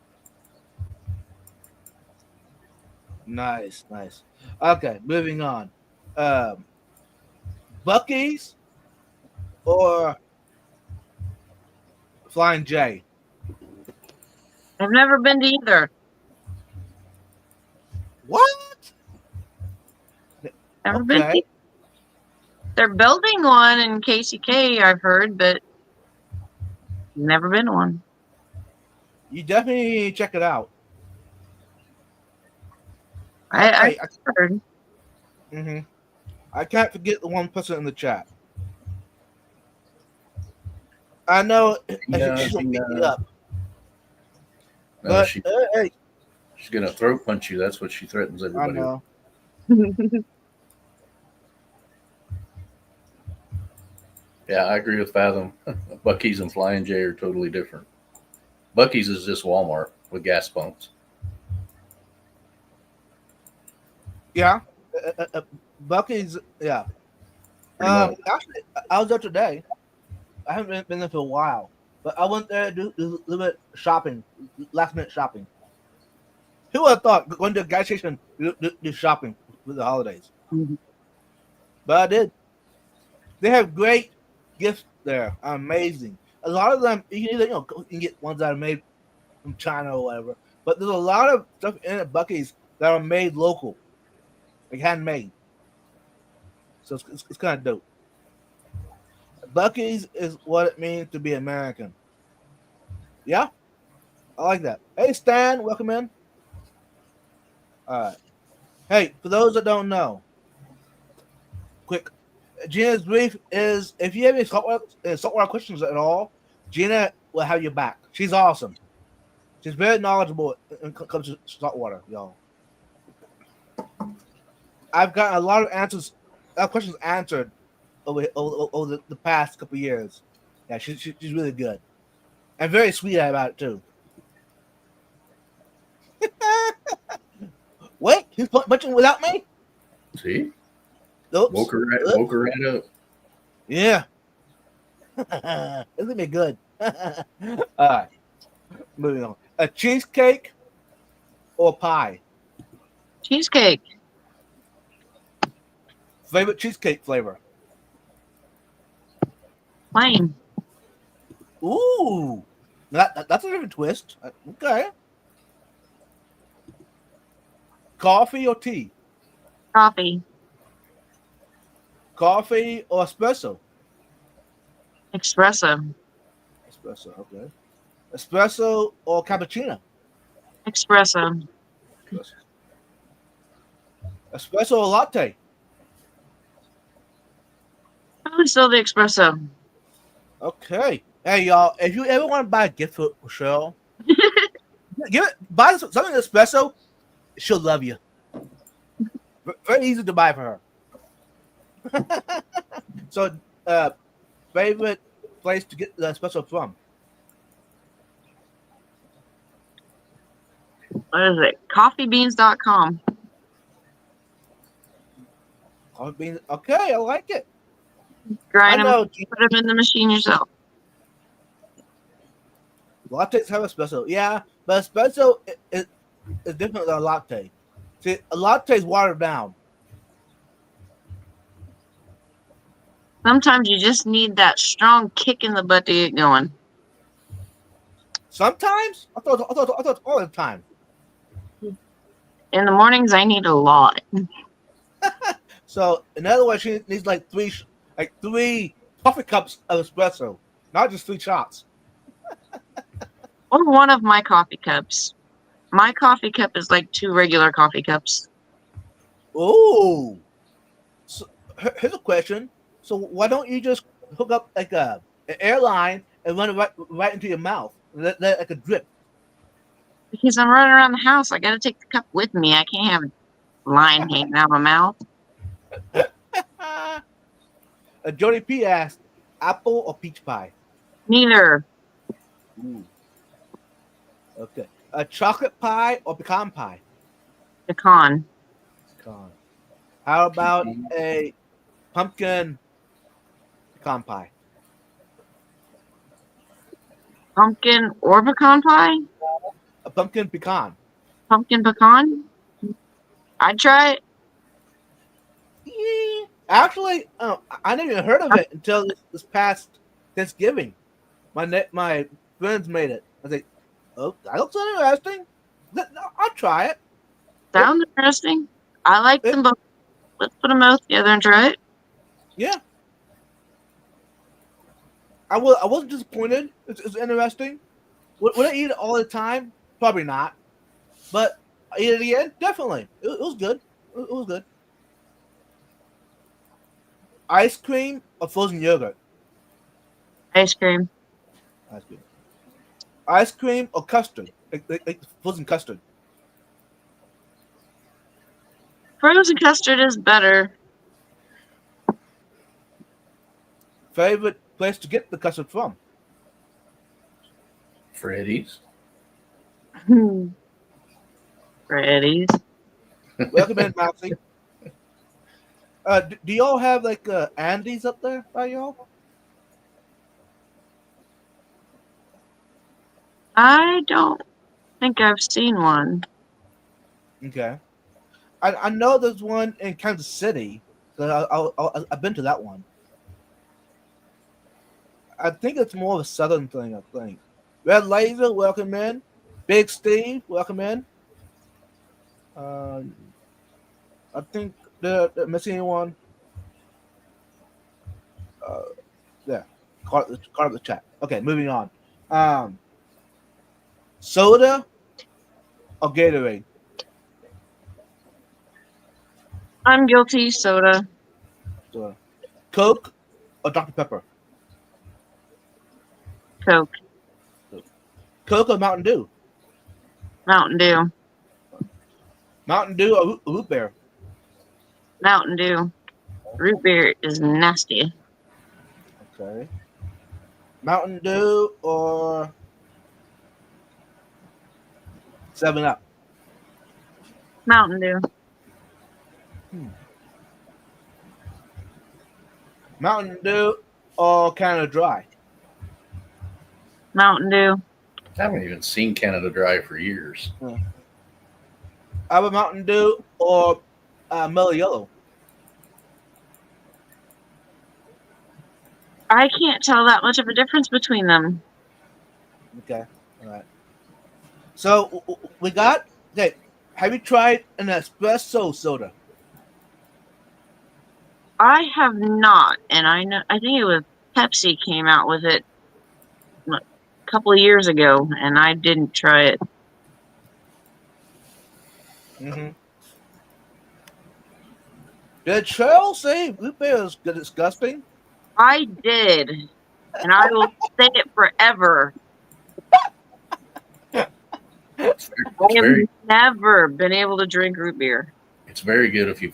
Nice, nice. Okay, moving on. Bucky's or Flying J? I've never been to either. What? Never been to Okay. They're building one in KCK, I've heard, but never been to one. You definitely need to check it out. I heard. Mm-hmm. I can't forget the one person in the chat. I know she's gonna beat me up, No, but she's hey, gonna throat punch you. That's what she threatens I everybody. know. Yeah, I agree with Fathom. Bucky's and Flying J are totally different. Bucky's is just Walmart with gas pumps. Yeah, Bucky's. Yeah. Pretty much. Actually, I was there today. I haven't been there for a while, but I went there to do a little bit shopping, last minute shopping. Who would have thought going to a gas station to do shopping for the holidays? Mhm. But I did. They have great gifts there. Amazing. A lot of them you can either you can get ones that are made from China or whatever. But there's a lot of stuff in at Bucky's that are made local, like handmade. So it's kind of dope. Bucky's is what it means to be American. Yeah, I like that. Hey Stan, welcome in. All right. Hey, for those that don't know, quick. Gina's brief is if you have any saltwater questions at all, Gina will have your back. She's awesome. She's very knowledgeable when it comes to saltwater, y'all. I've gotten a lot of questions answered over the past couple of years. Yeah, she's really good. And very sweet about it, too. Wait, he's punching without me? See? Oops. Woke her right up. Yeah. It's going to be good. All right. Moving on. A cheesecake or pie? Cheesecake. Favorite cheesecake flavor? Plain. Ooh. That's a different twist. Okay. Coffee or tea? Coffee. Coffee or espresso? Espresso. Espresso, okay. Espresso or cappuccino? Espresso. Espresso. Espresso or latte? Probably still the espresso. Okay. Hey, y'all, if you ever want to buy a gift for Cheryl, buy something espresso. She'll love you. Very easy to buy for her. So, favorite place to get the espresso from? What is it? Coffeebeans.com. Coffee beans. Okay, I like it. Grind I them, know put them in the machine yourself. lattes have espresso. Yeah, but espresso is different than a latte. See, a latte is watered down. Sometimes you just need that strong kick in the butt to get going. Sometimes I thought all the time. In the mornings, I need a lot. So in other words, she needs like three coffee cups of espresso, not just 3 shots. Or one of my coffee cups. My coffee cup is like 2 regular coffee cups. Oh, so here's a question. So why don't you just hook up like an airline and run it right into your mouth? Let like a drip. Because I'm running around the house, I gotta take the cup with me. I can't have line hanging out of my mouth. Jody P asked, apple or peach pie? Neither. Ooh. Okay. A chocolate pie or pecan pie? Pecan. Pecan. How about a pumpkin pecan pie? Pumpkin or pecan pie? A pumpkin pecan. Pumpkin pecan? I'd try it. Yeah. Actually, I never even heard of it until this past Thanksgiving. My friends made it. I was like, oh, that looks interesting. I'll try it. Sounds interesting. I like It- them both. Let's put them both together and try it. Yeah. I wasn't disappointed. It's interesting. Would I eat it all the time? Probably not. But I eat it again? Definitely. It was good. It was good. Ice cream or frozen yogurt? Ice cream. Ice cream. Ice cream or custard? Like frozen custard. Frozen custard is better. Favorite place to get the custard from? Freddy's. Freddy's. Recommend Mousy. Do y'all have like Andes up there by y'all? I don't think I've seen one. Okay. I know there's one in Kansas City. So I've been to that one. I think it's more of a southern thing, I think. Red Laser, welcome in. Big Steve, welcome in. I think they're missing one. Yeah, card of the chat. Okay, moving on. Soda or Gatorade? I'm guilty. Soda. Soda. Coke or Dr. Pepper? Coke. Coke or Mountain Dew? Mountain Dew. Mountain Dew or Root Beer? Mountain Dew. Root beer is nasty. Okay. Mountain Dew or 7-Up? Mountain Dew. Mountain Dew or Canada Dry? Mountain Dew. I haven't even seen Canada Dry for years. How about Mountain Dew or Mellow Yellow? I can't tell that much of a difference between them. Okay. All right. So we got. Okay. Have you tried an espresso soda? I have not, and I think it was Pepsi came out with it a couple of years ago, and I didn't try it. Mm-hmm. Did Cheryl say root beer is disgusting? I did, and I will say it forever. It's I have very, never been able to drink root beer. it's very good if you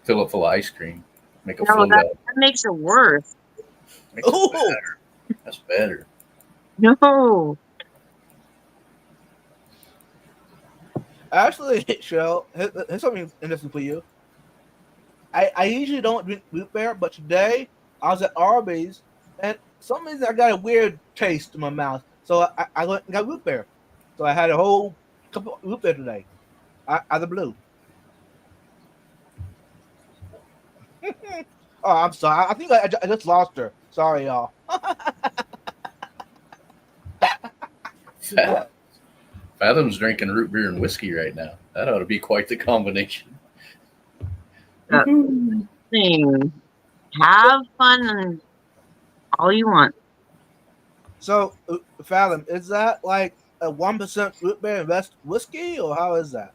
fill it full of ice cream. Make a No, float that out. makes it worse. Makes it Ooh. better. That's better. No. Actually, Cheryl, here's something interesting for you. I usually don't drink root beer, but today I was at Arby's, and for some reason I got a weird taste in my mouth. So I got root beer. So I had a whole cup of root beer today, out of the blue. Oh, I'm sorry. I think I just lost her. Sorry, y'all. Fathom's drinking root beer and whiskey right now. That ought to be quite the combination. Thing. Have fun and all you want. So fathom. Is that like a 1% root beer and rest whiskey, or how is that?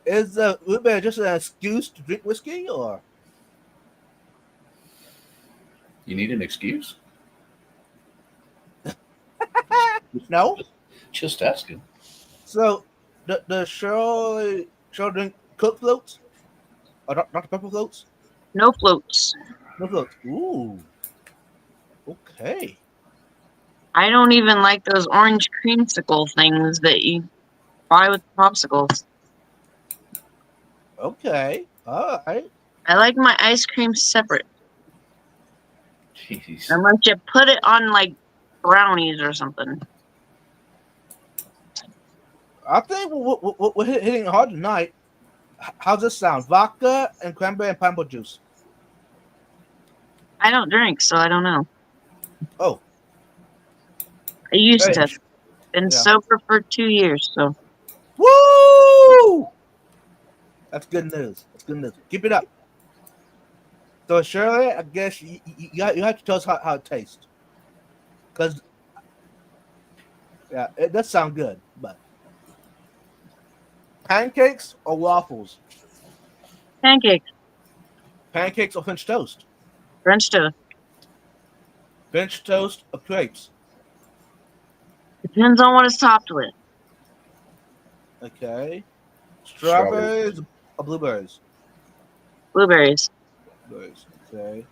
Is the root beer just an excuse to drink whiskey, or You need an excuse? no? Just asking. So, the Shirley drink Coke floats or Dr Pepper floats? No floats. No floats. Ooh. Okay. I don't even like those orange creamsicle things that you buy with popsicles. Okay. All right. I like my ice cream separate. Jeez. Unless you put it on like brownies or something. I think we're hitting hard tonight. How's this sound? Vodka and cranberry and pineapple juice. I don't drink, so I don't know. Oh. I used to. Strange. Been Yeah. sober for 2 years, so Woo! That's good news. That's good news. Keep it up. So Shirley, I guess you have to tell us how it tastes. Because, yeah, it does sound good, but pancakes or waffles? pancakes, Pancakes or French toast? French toast. French toast or crepes? Depends on what it's topped with. Okay. Strawberries or blueberries? Blueberries. Blueberries. Okay.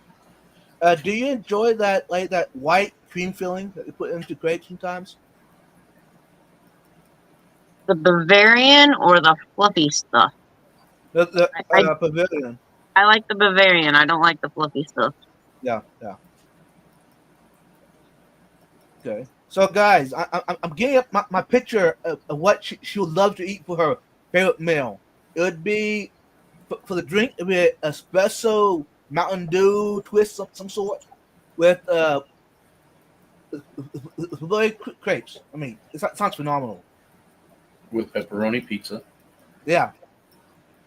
Do you enjoy that white cream filling that you put into crepes sometimes? The Bavarian or the fluffy stuff? The I- pavilion. I like the Bavarian. I don't like the fluffy stuff. Yeah. Okay. So, guys, I'm getting up my picture of what she would love to eat for her favorite meal. It would be, for the drink, it would be an espresso Mountain Dew twist of some sort with blueberry crepes. I mean, it sounds phenomenal. With pepperoni pizza Yeah.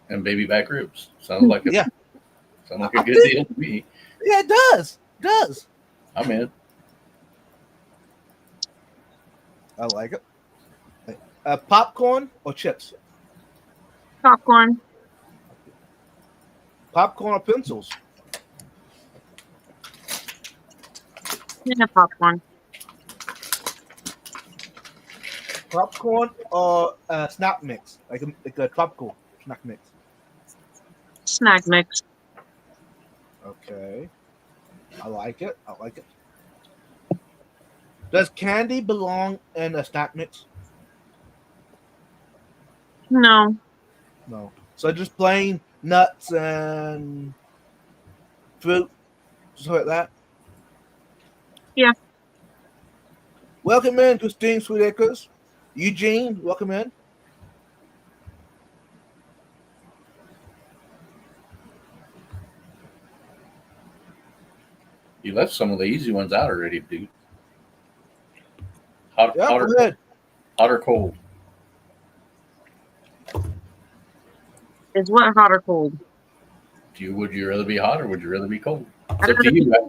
and baby back ribs. Sounds like a Yeah. sounds like a good deal to me. Yeah, it does. It does. I'm in. I like it. Popcorn or chips? Popcorn. Popcorn or pencils? Yeah, popcorn. Popcorn or snack mix, like a tropical snack mix. Snack mix. Okay, I like it. Does candy belong in a snack mix? No. No. So just plain nuts and fruit, stuff like that. Yeah. Welcome in, Christine Sweetacres. Eugene, welcome in. You left some of the easy ones out already, dude. Hot, Yeah, hot, go or, ahead. hot or cold? Is what hot or cold? Would you rather be hot or would you rather be cold? It's I'd up to rather, you. Right?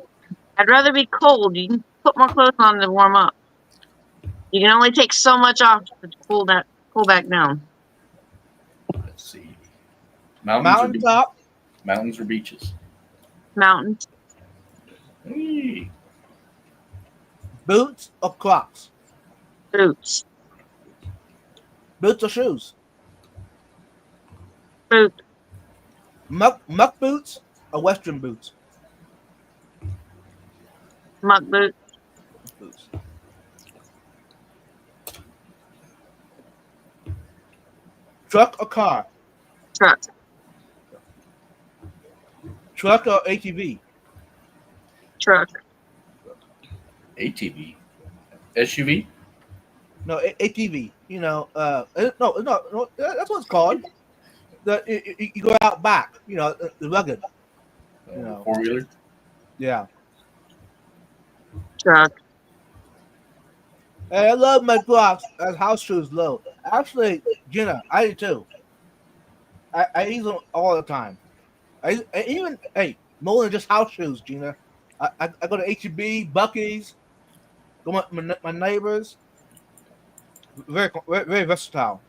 I'd rather be cold. You can put more clothes on to warm up. You can only take so much off to cool back down. Let's see. Mountains Mountaintop, or beaches? Mountains. Hey. boots or Crocs? Boots. Boots or shoes? Boot. Muck boots or Western boots? Muck boot. Boots. Truck or car? Truck. Truck or ATV? Truck. ATV. SUV? No, ATV. You know, no, that's what it's called. You go out back. You know, the rugged. You know. 4-wheeler? Yeah. Truck. Hey, I love my Crocs as house shoes low. Actually, Gina, I do too. I use them all the time. I even more than just house shoes, Gina. I go to HEB, Bucky's, My neighbors, very versatile.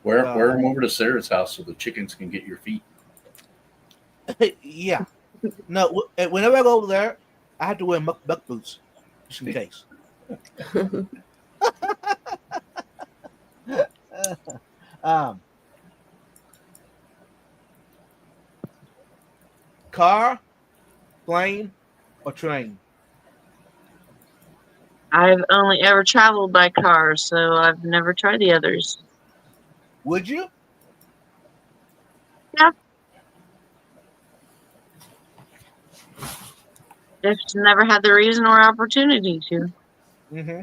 Wear them over to Sarah's house so the chickens can get your feet. Yeah. No, whenever I go over there, I have to wear buck boots just in case. um, car, plane, or train? I've only ever traveled by car, so I've never tried the others. Would you? Yeah. Just never had the reason or opportunity to. Mm-hmm.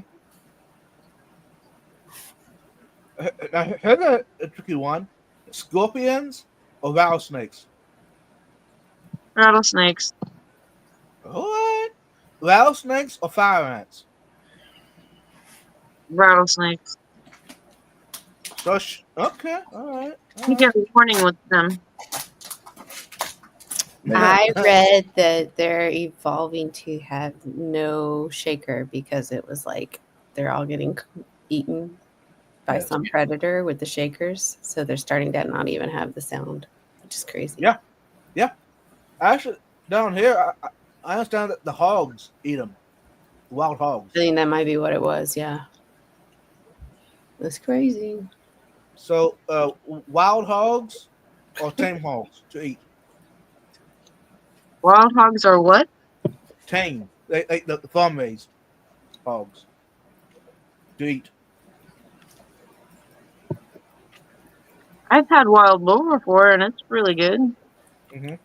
Now, here's a tricky one: scorpions or rattlesnakes? Rattlesnakes. What? Rattlesnakes or fire ants? Rattlesnakes. So, okay, all right. You get a warning with them. I read that they're evolving to have no shaker because it was like they're all getting eaten by Yeah. some predator with the shakers. So they're starting to not even have the sound, which is crazy. Yeah. Actually, down here, I understand that the hogs eat them. Wild hogs. I think that might be what it was. Yeah. That's crazy. So, wild hogs or tame hogs to eat? Wild hogs are what? Tame. The farm raised hogs to eat. I've had wild boar before, and it's really good. Mm-hmm.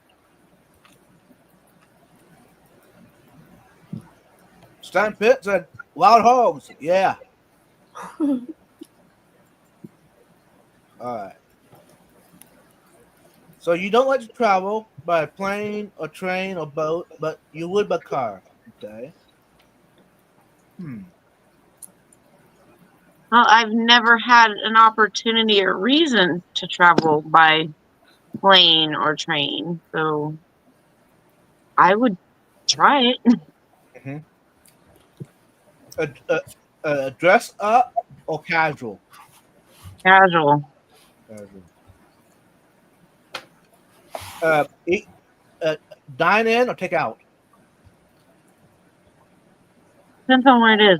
Stan Pitt said, "Wild hogs." Yeah. All right. So you don't like to travel by plane or train or boat, but you would by car. Okay. Well, I've never had an opportunity or reason to travel by plane or train, so I would try it. Dress up or casual? Casual. Casual. Eat, dine in or take out? Depends on what it is.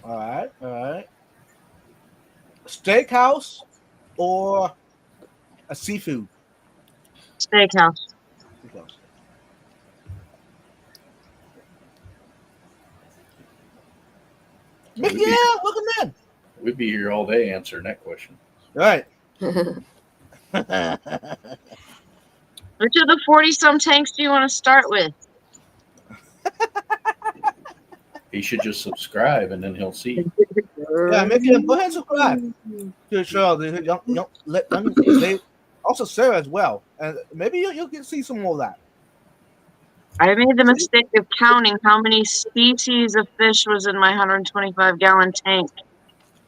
All right. All right. Steakhouse or a seafood? Steakhouse. Steakhouse. We'd Yeah, be, welcome in. we'd be here all day answering that question. All right. Which of the 40-some tanks do you want to start with? He should just subscribe and then he'll see. Yeah, make it go ahead and subscribe to the show. They also Sarah as well, and maybe you'll get to see some more of that. I made the mistake of counting how many species of fish was in my 125-gallon tank.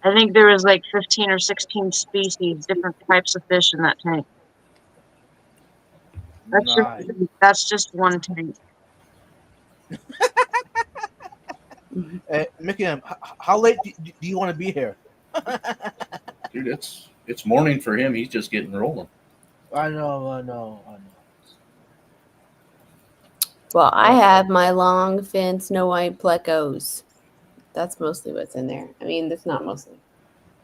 I think there was like 15 or 16 species, different types of fish in that tank. Nice. That's just one tank. Mickey, how late do you want to be here? Dude, it's morning for him. He's just getting rolling. I know. Well, I have my long fin Snow White plecos. That's mostly what's in there. I mean, that's not mostly.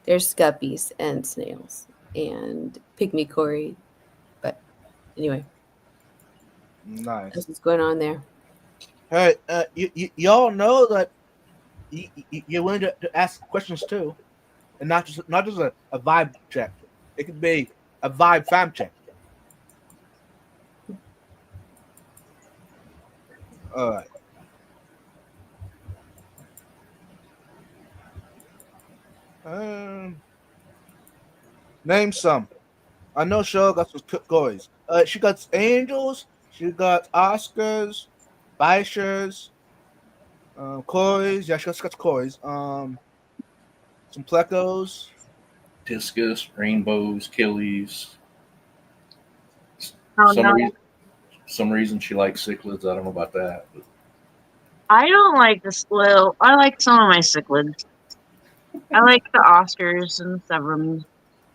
There's scuppies and snails and pygmy cory. But anyway, Nice. that's what's going on there. All right, y'all know that you're willing to ask questions too, and not just a vibe check. It could be a vibe fam check. All right. Name some. I know Cheryl got some categories. She got Angels. She got Oscars, Bishers, Corys. Yeah, she got Corys. Some Plecos. Discus, rainbows, killies. Oh, no. Some reason she likes cichlids. I don't know about that. But I don't like the well, I like some of my cichlids. I like the Oscars and the Severums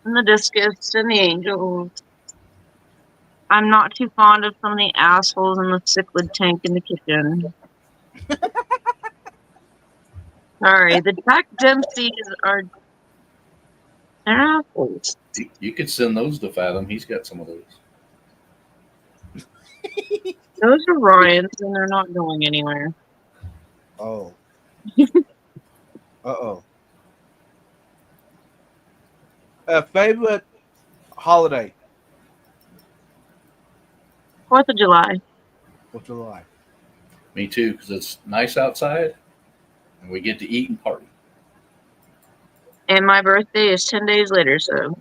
and the Discus and the Angels. I'm not too fond of some of the assholes in the cichlid tank in the kitchen. Sorry, the Jack Dempseys are they're assholes. You could send those to Fathom. He's got some of those. Those are Ryan's and they're not going anywhere. Oh. Uh-oh. Favorite holiday? 4th of July. What's July? Me too, because it's nice outside, and we get to eat and party. And my birthday is 10 days later, so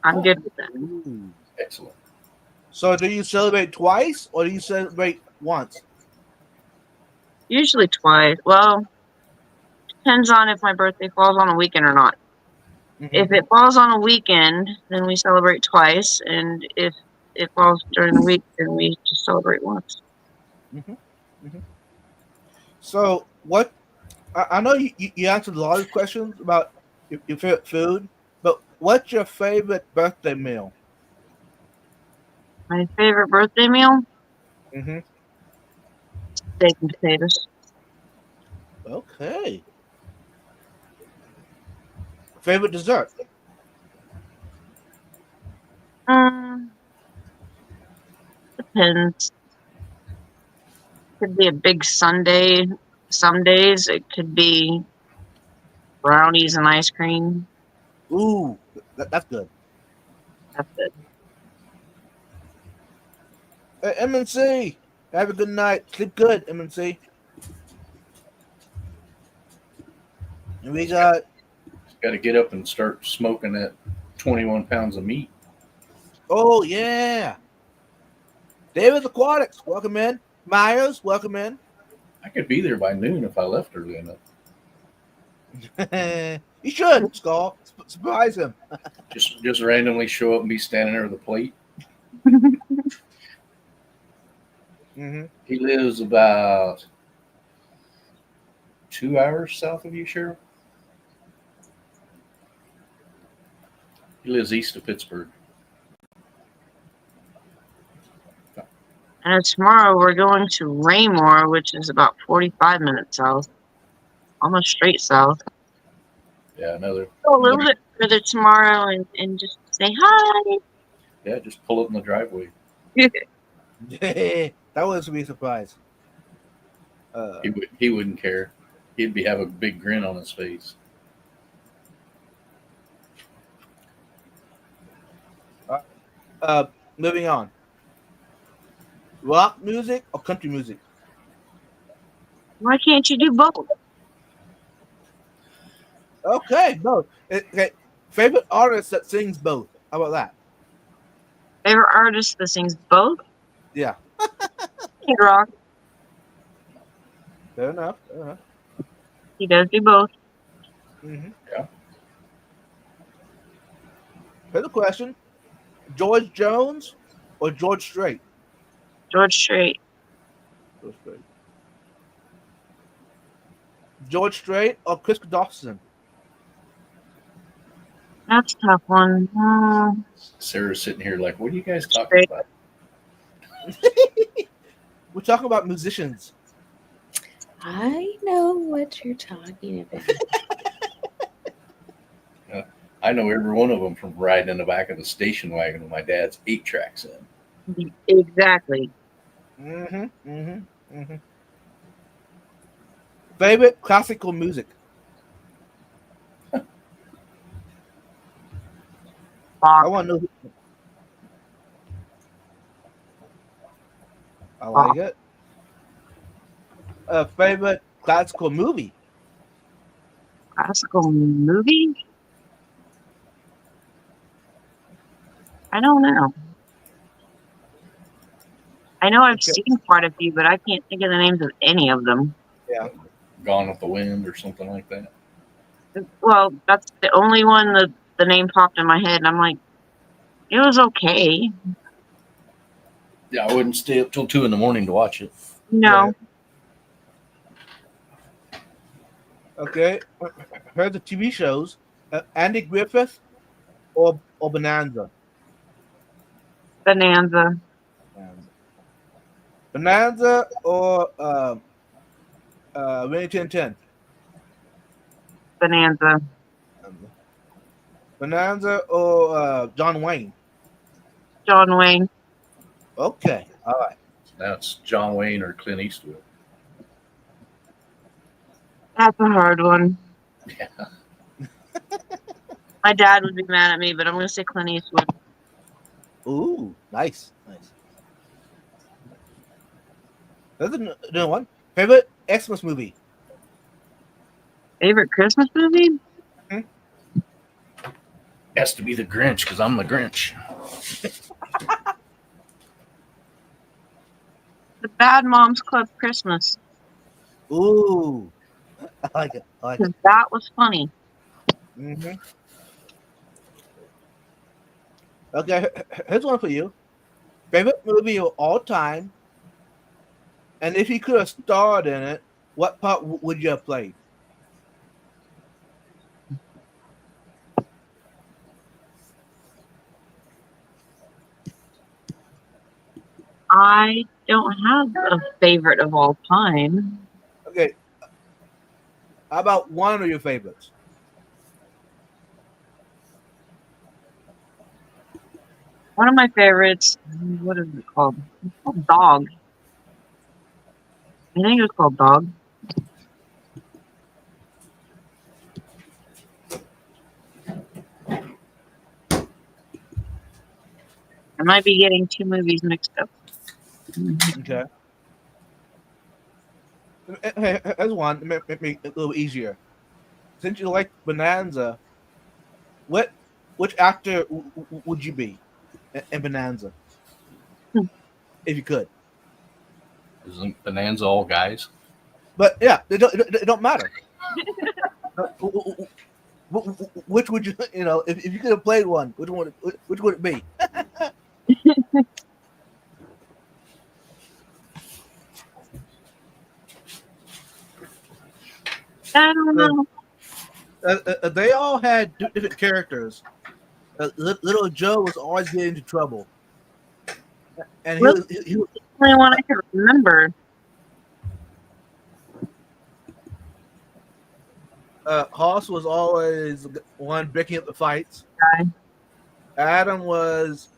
I'm good with that. Ooh. Excellent. So do you celebrate twice or do you celebrate once? Usually twice. Well, depends on if my birthday falls on a weekend or not. Mhm. If it falls on a weekend, then we celebrate twice, and if it falls during the week, then we just celebrate once. So what? I know you answered a lot of questions about your favorite food, but what's your favorite birthday meal? My favorite birthday meal? Mm-hmm. Steak and potatoes. Okay. Favorite dessert? Depends. Could be a big sundae. Some days it could be brownies and ice cream. Ooh, that's good. That's it. Hey, MNC, have a good night. Sleep good, MNC. And we got Got to get up and start smoking that 21 pounds of meat. oh yeah, David Aquatics, welcome in. Myers, welcome in. I could be there by noon if I left early enough. You should, Skull. Surprise him. Just randomly show up and be standing there with a plate. Mm-hmm. He lives about 2 hours south of you, Cheryl. He lives east of Pittsburgh. And tomorrow we're going to Raymore, which is about 45 minutes south. Almost straight south. Yeah, Go a little bit further tomorrow and just say hi. Yeah, just pull up in the driveway. That was be a surprise. He wouldn't care. He'd have a big grin on his face. Moving on. Rock music or country music? Why can't you do both? Okay, both. Okay. Favorite artist that sings both. How about that? Favorite artist that sings both? Yeah. Kid Rock. Fair enough. Fair enough. He does do both. Mm-hmm. Yeah. Here's a question: George Jones or George Strait? George Strait. George Strait. George Strait or Chris Dawson? That's a tough one. Sarah's sitting here like, what are you guys talking Strait. about? We're talking about musicians. I know what you're talking about. I know every one of them from riding in the back of the station wagon with my dad's 8-tracks in. Exactly. Mm-hmm. Mm-hmm. Mm-hmm. Favorite classical music? I Bach. want to know. I like it. Favorite classical movie? Classical movie? I don't know. I know I've Okay. seen quite a few, but I can't think of the names of any of them. Yeah. Gone with the Wind or something like that. Well, that's the only one that the name popped in my head, and I'm like, it was okay. Yeah, I wouldn't stay up till 2 a.m. to watch it. No. Right. Okay. Here's the TV shows: Andy Griffith or Bonanza. Bonanza. Bonanza or Winnie 1010. Bonanza. Bonanza or John Wayne. John Wayne. Okay. All right. That's John Wayne or Clint Eastwood. That's a hard one. Yeah. My dad would be mad at me, but I'm gonna say Clint Eastwood. Ooh, nice. That's another one. Favorite Xmas movie? Favorite Christmas movie? Has to be the Grinch because I'm the Grinch. The Bad Moms Club Christmas. Ooh, I like it. 'Cause that was funny. Mm-hmm. Okay, here's one for you. Favorite movie of all time, and if you could have starred in it, what part would you have played? I don't have a favorite of all time. Okay, how about one of your favorites? One of my favorites. What is it called? It's called Dog. I think it was called Dog. I might be getting two movies mixed up. Okay. Here's one. Make it a little easier. Since you like Bonanza, which actor would you be in Bonanza, if you could? Isn't Bonanza all guys? But yeah, it don't matter. Which would you, if you could have played one, which would it be? I don't know. They all had different characters. Little Joe was always getting into trouble, and he Really? was, The only one I can remember. Hoss was always the one breaking up the fights. Guy. Adam was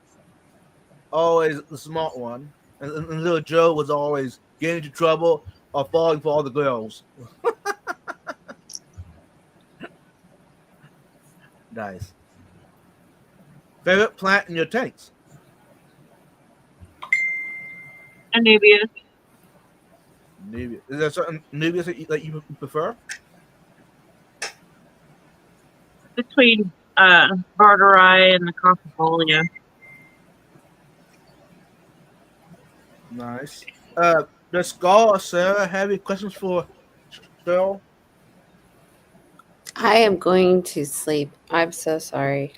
always the smart one, and Little Joe was always getting into trouble or falling for all the girls. Nice. Favorite plant in your tanks? Anubias. Is there certain Nubius that you prefer? Between Barterai and the Copperfolia. Nice. Does Skull or Sarah have any questions for Cheryl? I am going to sleep. I'm so sorry.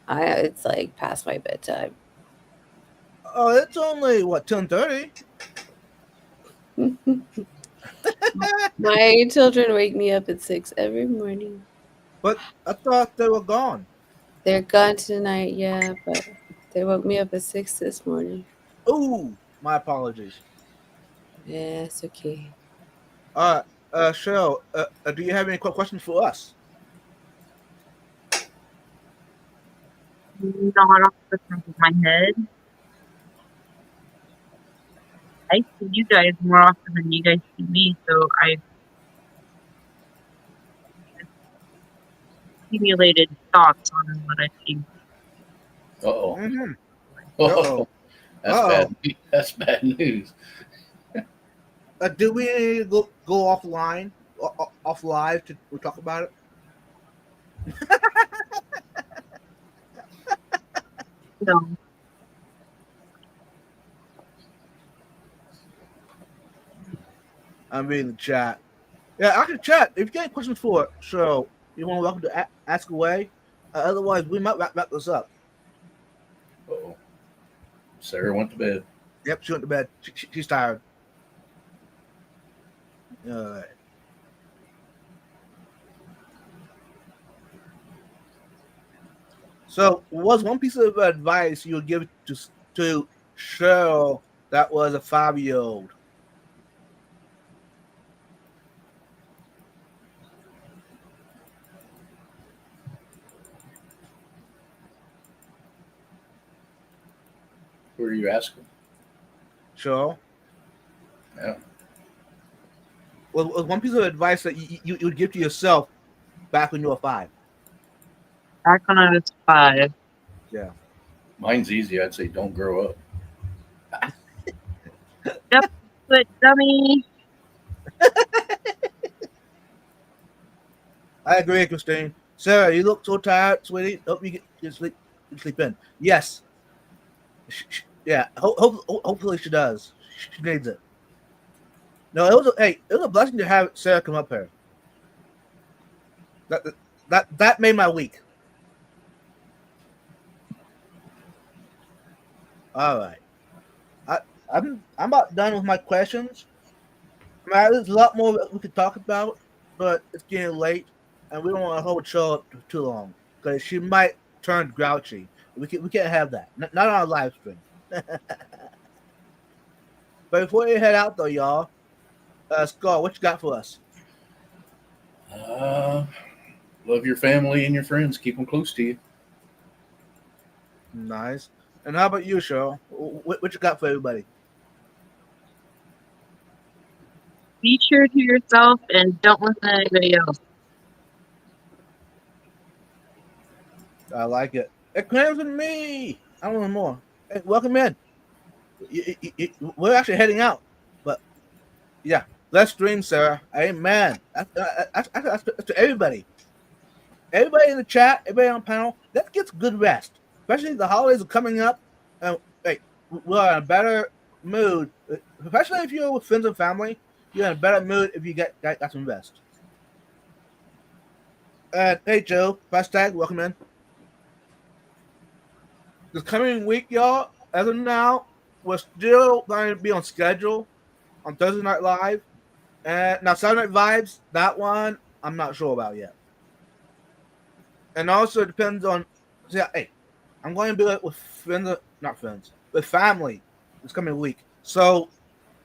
It's like past my bedtime. Oh, it's only what 10:30. My children wake me up at 6 every morning. But I thought they were gone. They're gone tonight, yeah, but they woke me up at 6 this morning. Ooh, my apologies. Yeah, it's okay. Cheryl, do you have any questions for us? Not off the top of my head. I see you guys more often than you guys see me, so I accumulated thoughts on what I see. Uh-oh. Mm-hmm. Oh, that's Uh-oh. bad. That's bad news. Do we need to go offline, off live to talk about it? So I'm reading the chat. Yeah, I can chat. If you got any questions for Cheryl, you want to welcome to ask away. Otherwise, we might wrap this up. Uh-oh. Sarah went to bed. Yep, she went to bed. She's tired. All right. So, what's one piece of advice you would give to Cheryl that was a 5-year-old? Who are you asking? Cheryl, Yeah. what's one piece of advice that you would give to yourself back when you were 5? Back when I was 5. Yeah. Mine's easy. I'd say don't grow up. Yep, but dummy. I agree, Christine. Sarah, you look so tired, sweetie. Hope you get sleep in. Yes. Yeah. Hopefully she does. She needs it. No, it was a blessing to have Sarah come up here. That made my week. All right. I'm about done with my questions. There's a lot more that we could talk about, but it's getting late, and we don't want to hold show up too long because she might turn grouchy. We can't have that. Not on a live stream. But before you head out, though, y'all, Scar, what you got for us? Love your family and your friends. Keep them close to you. Nice. And how about you, Cheryl? What you got for everybody? Be true to yourself and don't listen to anybody else. I like it. It comes with me. I want more. Hey, welcome in. We're actually heading out, but yeah, let's dream, Sarah. Amen. That's to everybody. Everybody in the chat, everybody on the panel, let's get good rest. Especially the holidays are coming up, and hey, we're in a better mood. Especially if you're with friends and family, you're in a better mood if you got some rest. Hey Joe, Fastag, welcome in. This coming week, y'all, as of now, we're still going to be on schedule on Thursday Night Live. And now Saturday Night Vibes, that one I'm not sure about yet. And also it depends on. Hey, I'm going to be with friends, not friends, with family this coming week. So,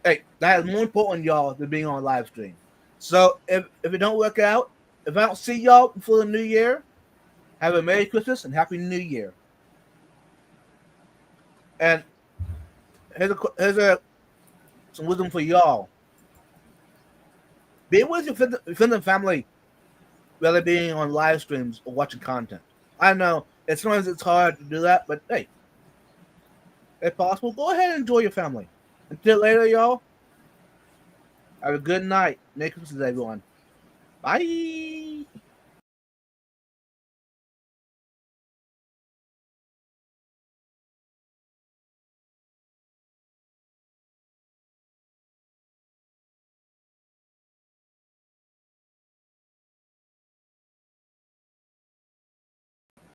hey, that is more important, y'all, than being on live stream. So if it don't work out, if I don't see y'all before the new year, have a Merry Christmas and Happy New Year. And here's some wisdom for y'all. Be with your friends and family, whether being on live streams or watching content. I know sometimes it's hard to do that, but hey, if possible, go ahead and enjoy your family. Until later, y'all. Have a good night. Merry Christmas, everyone. Bye.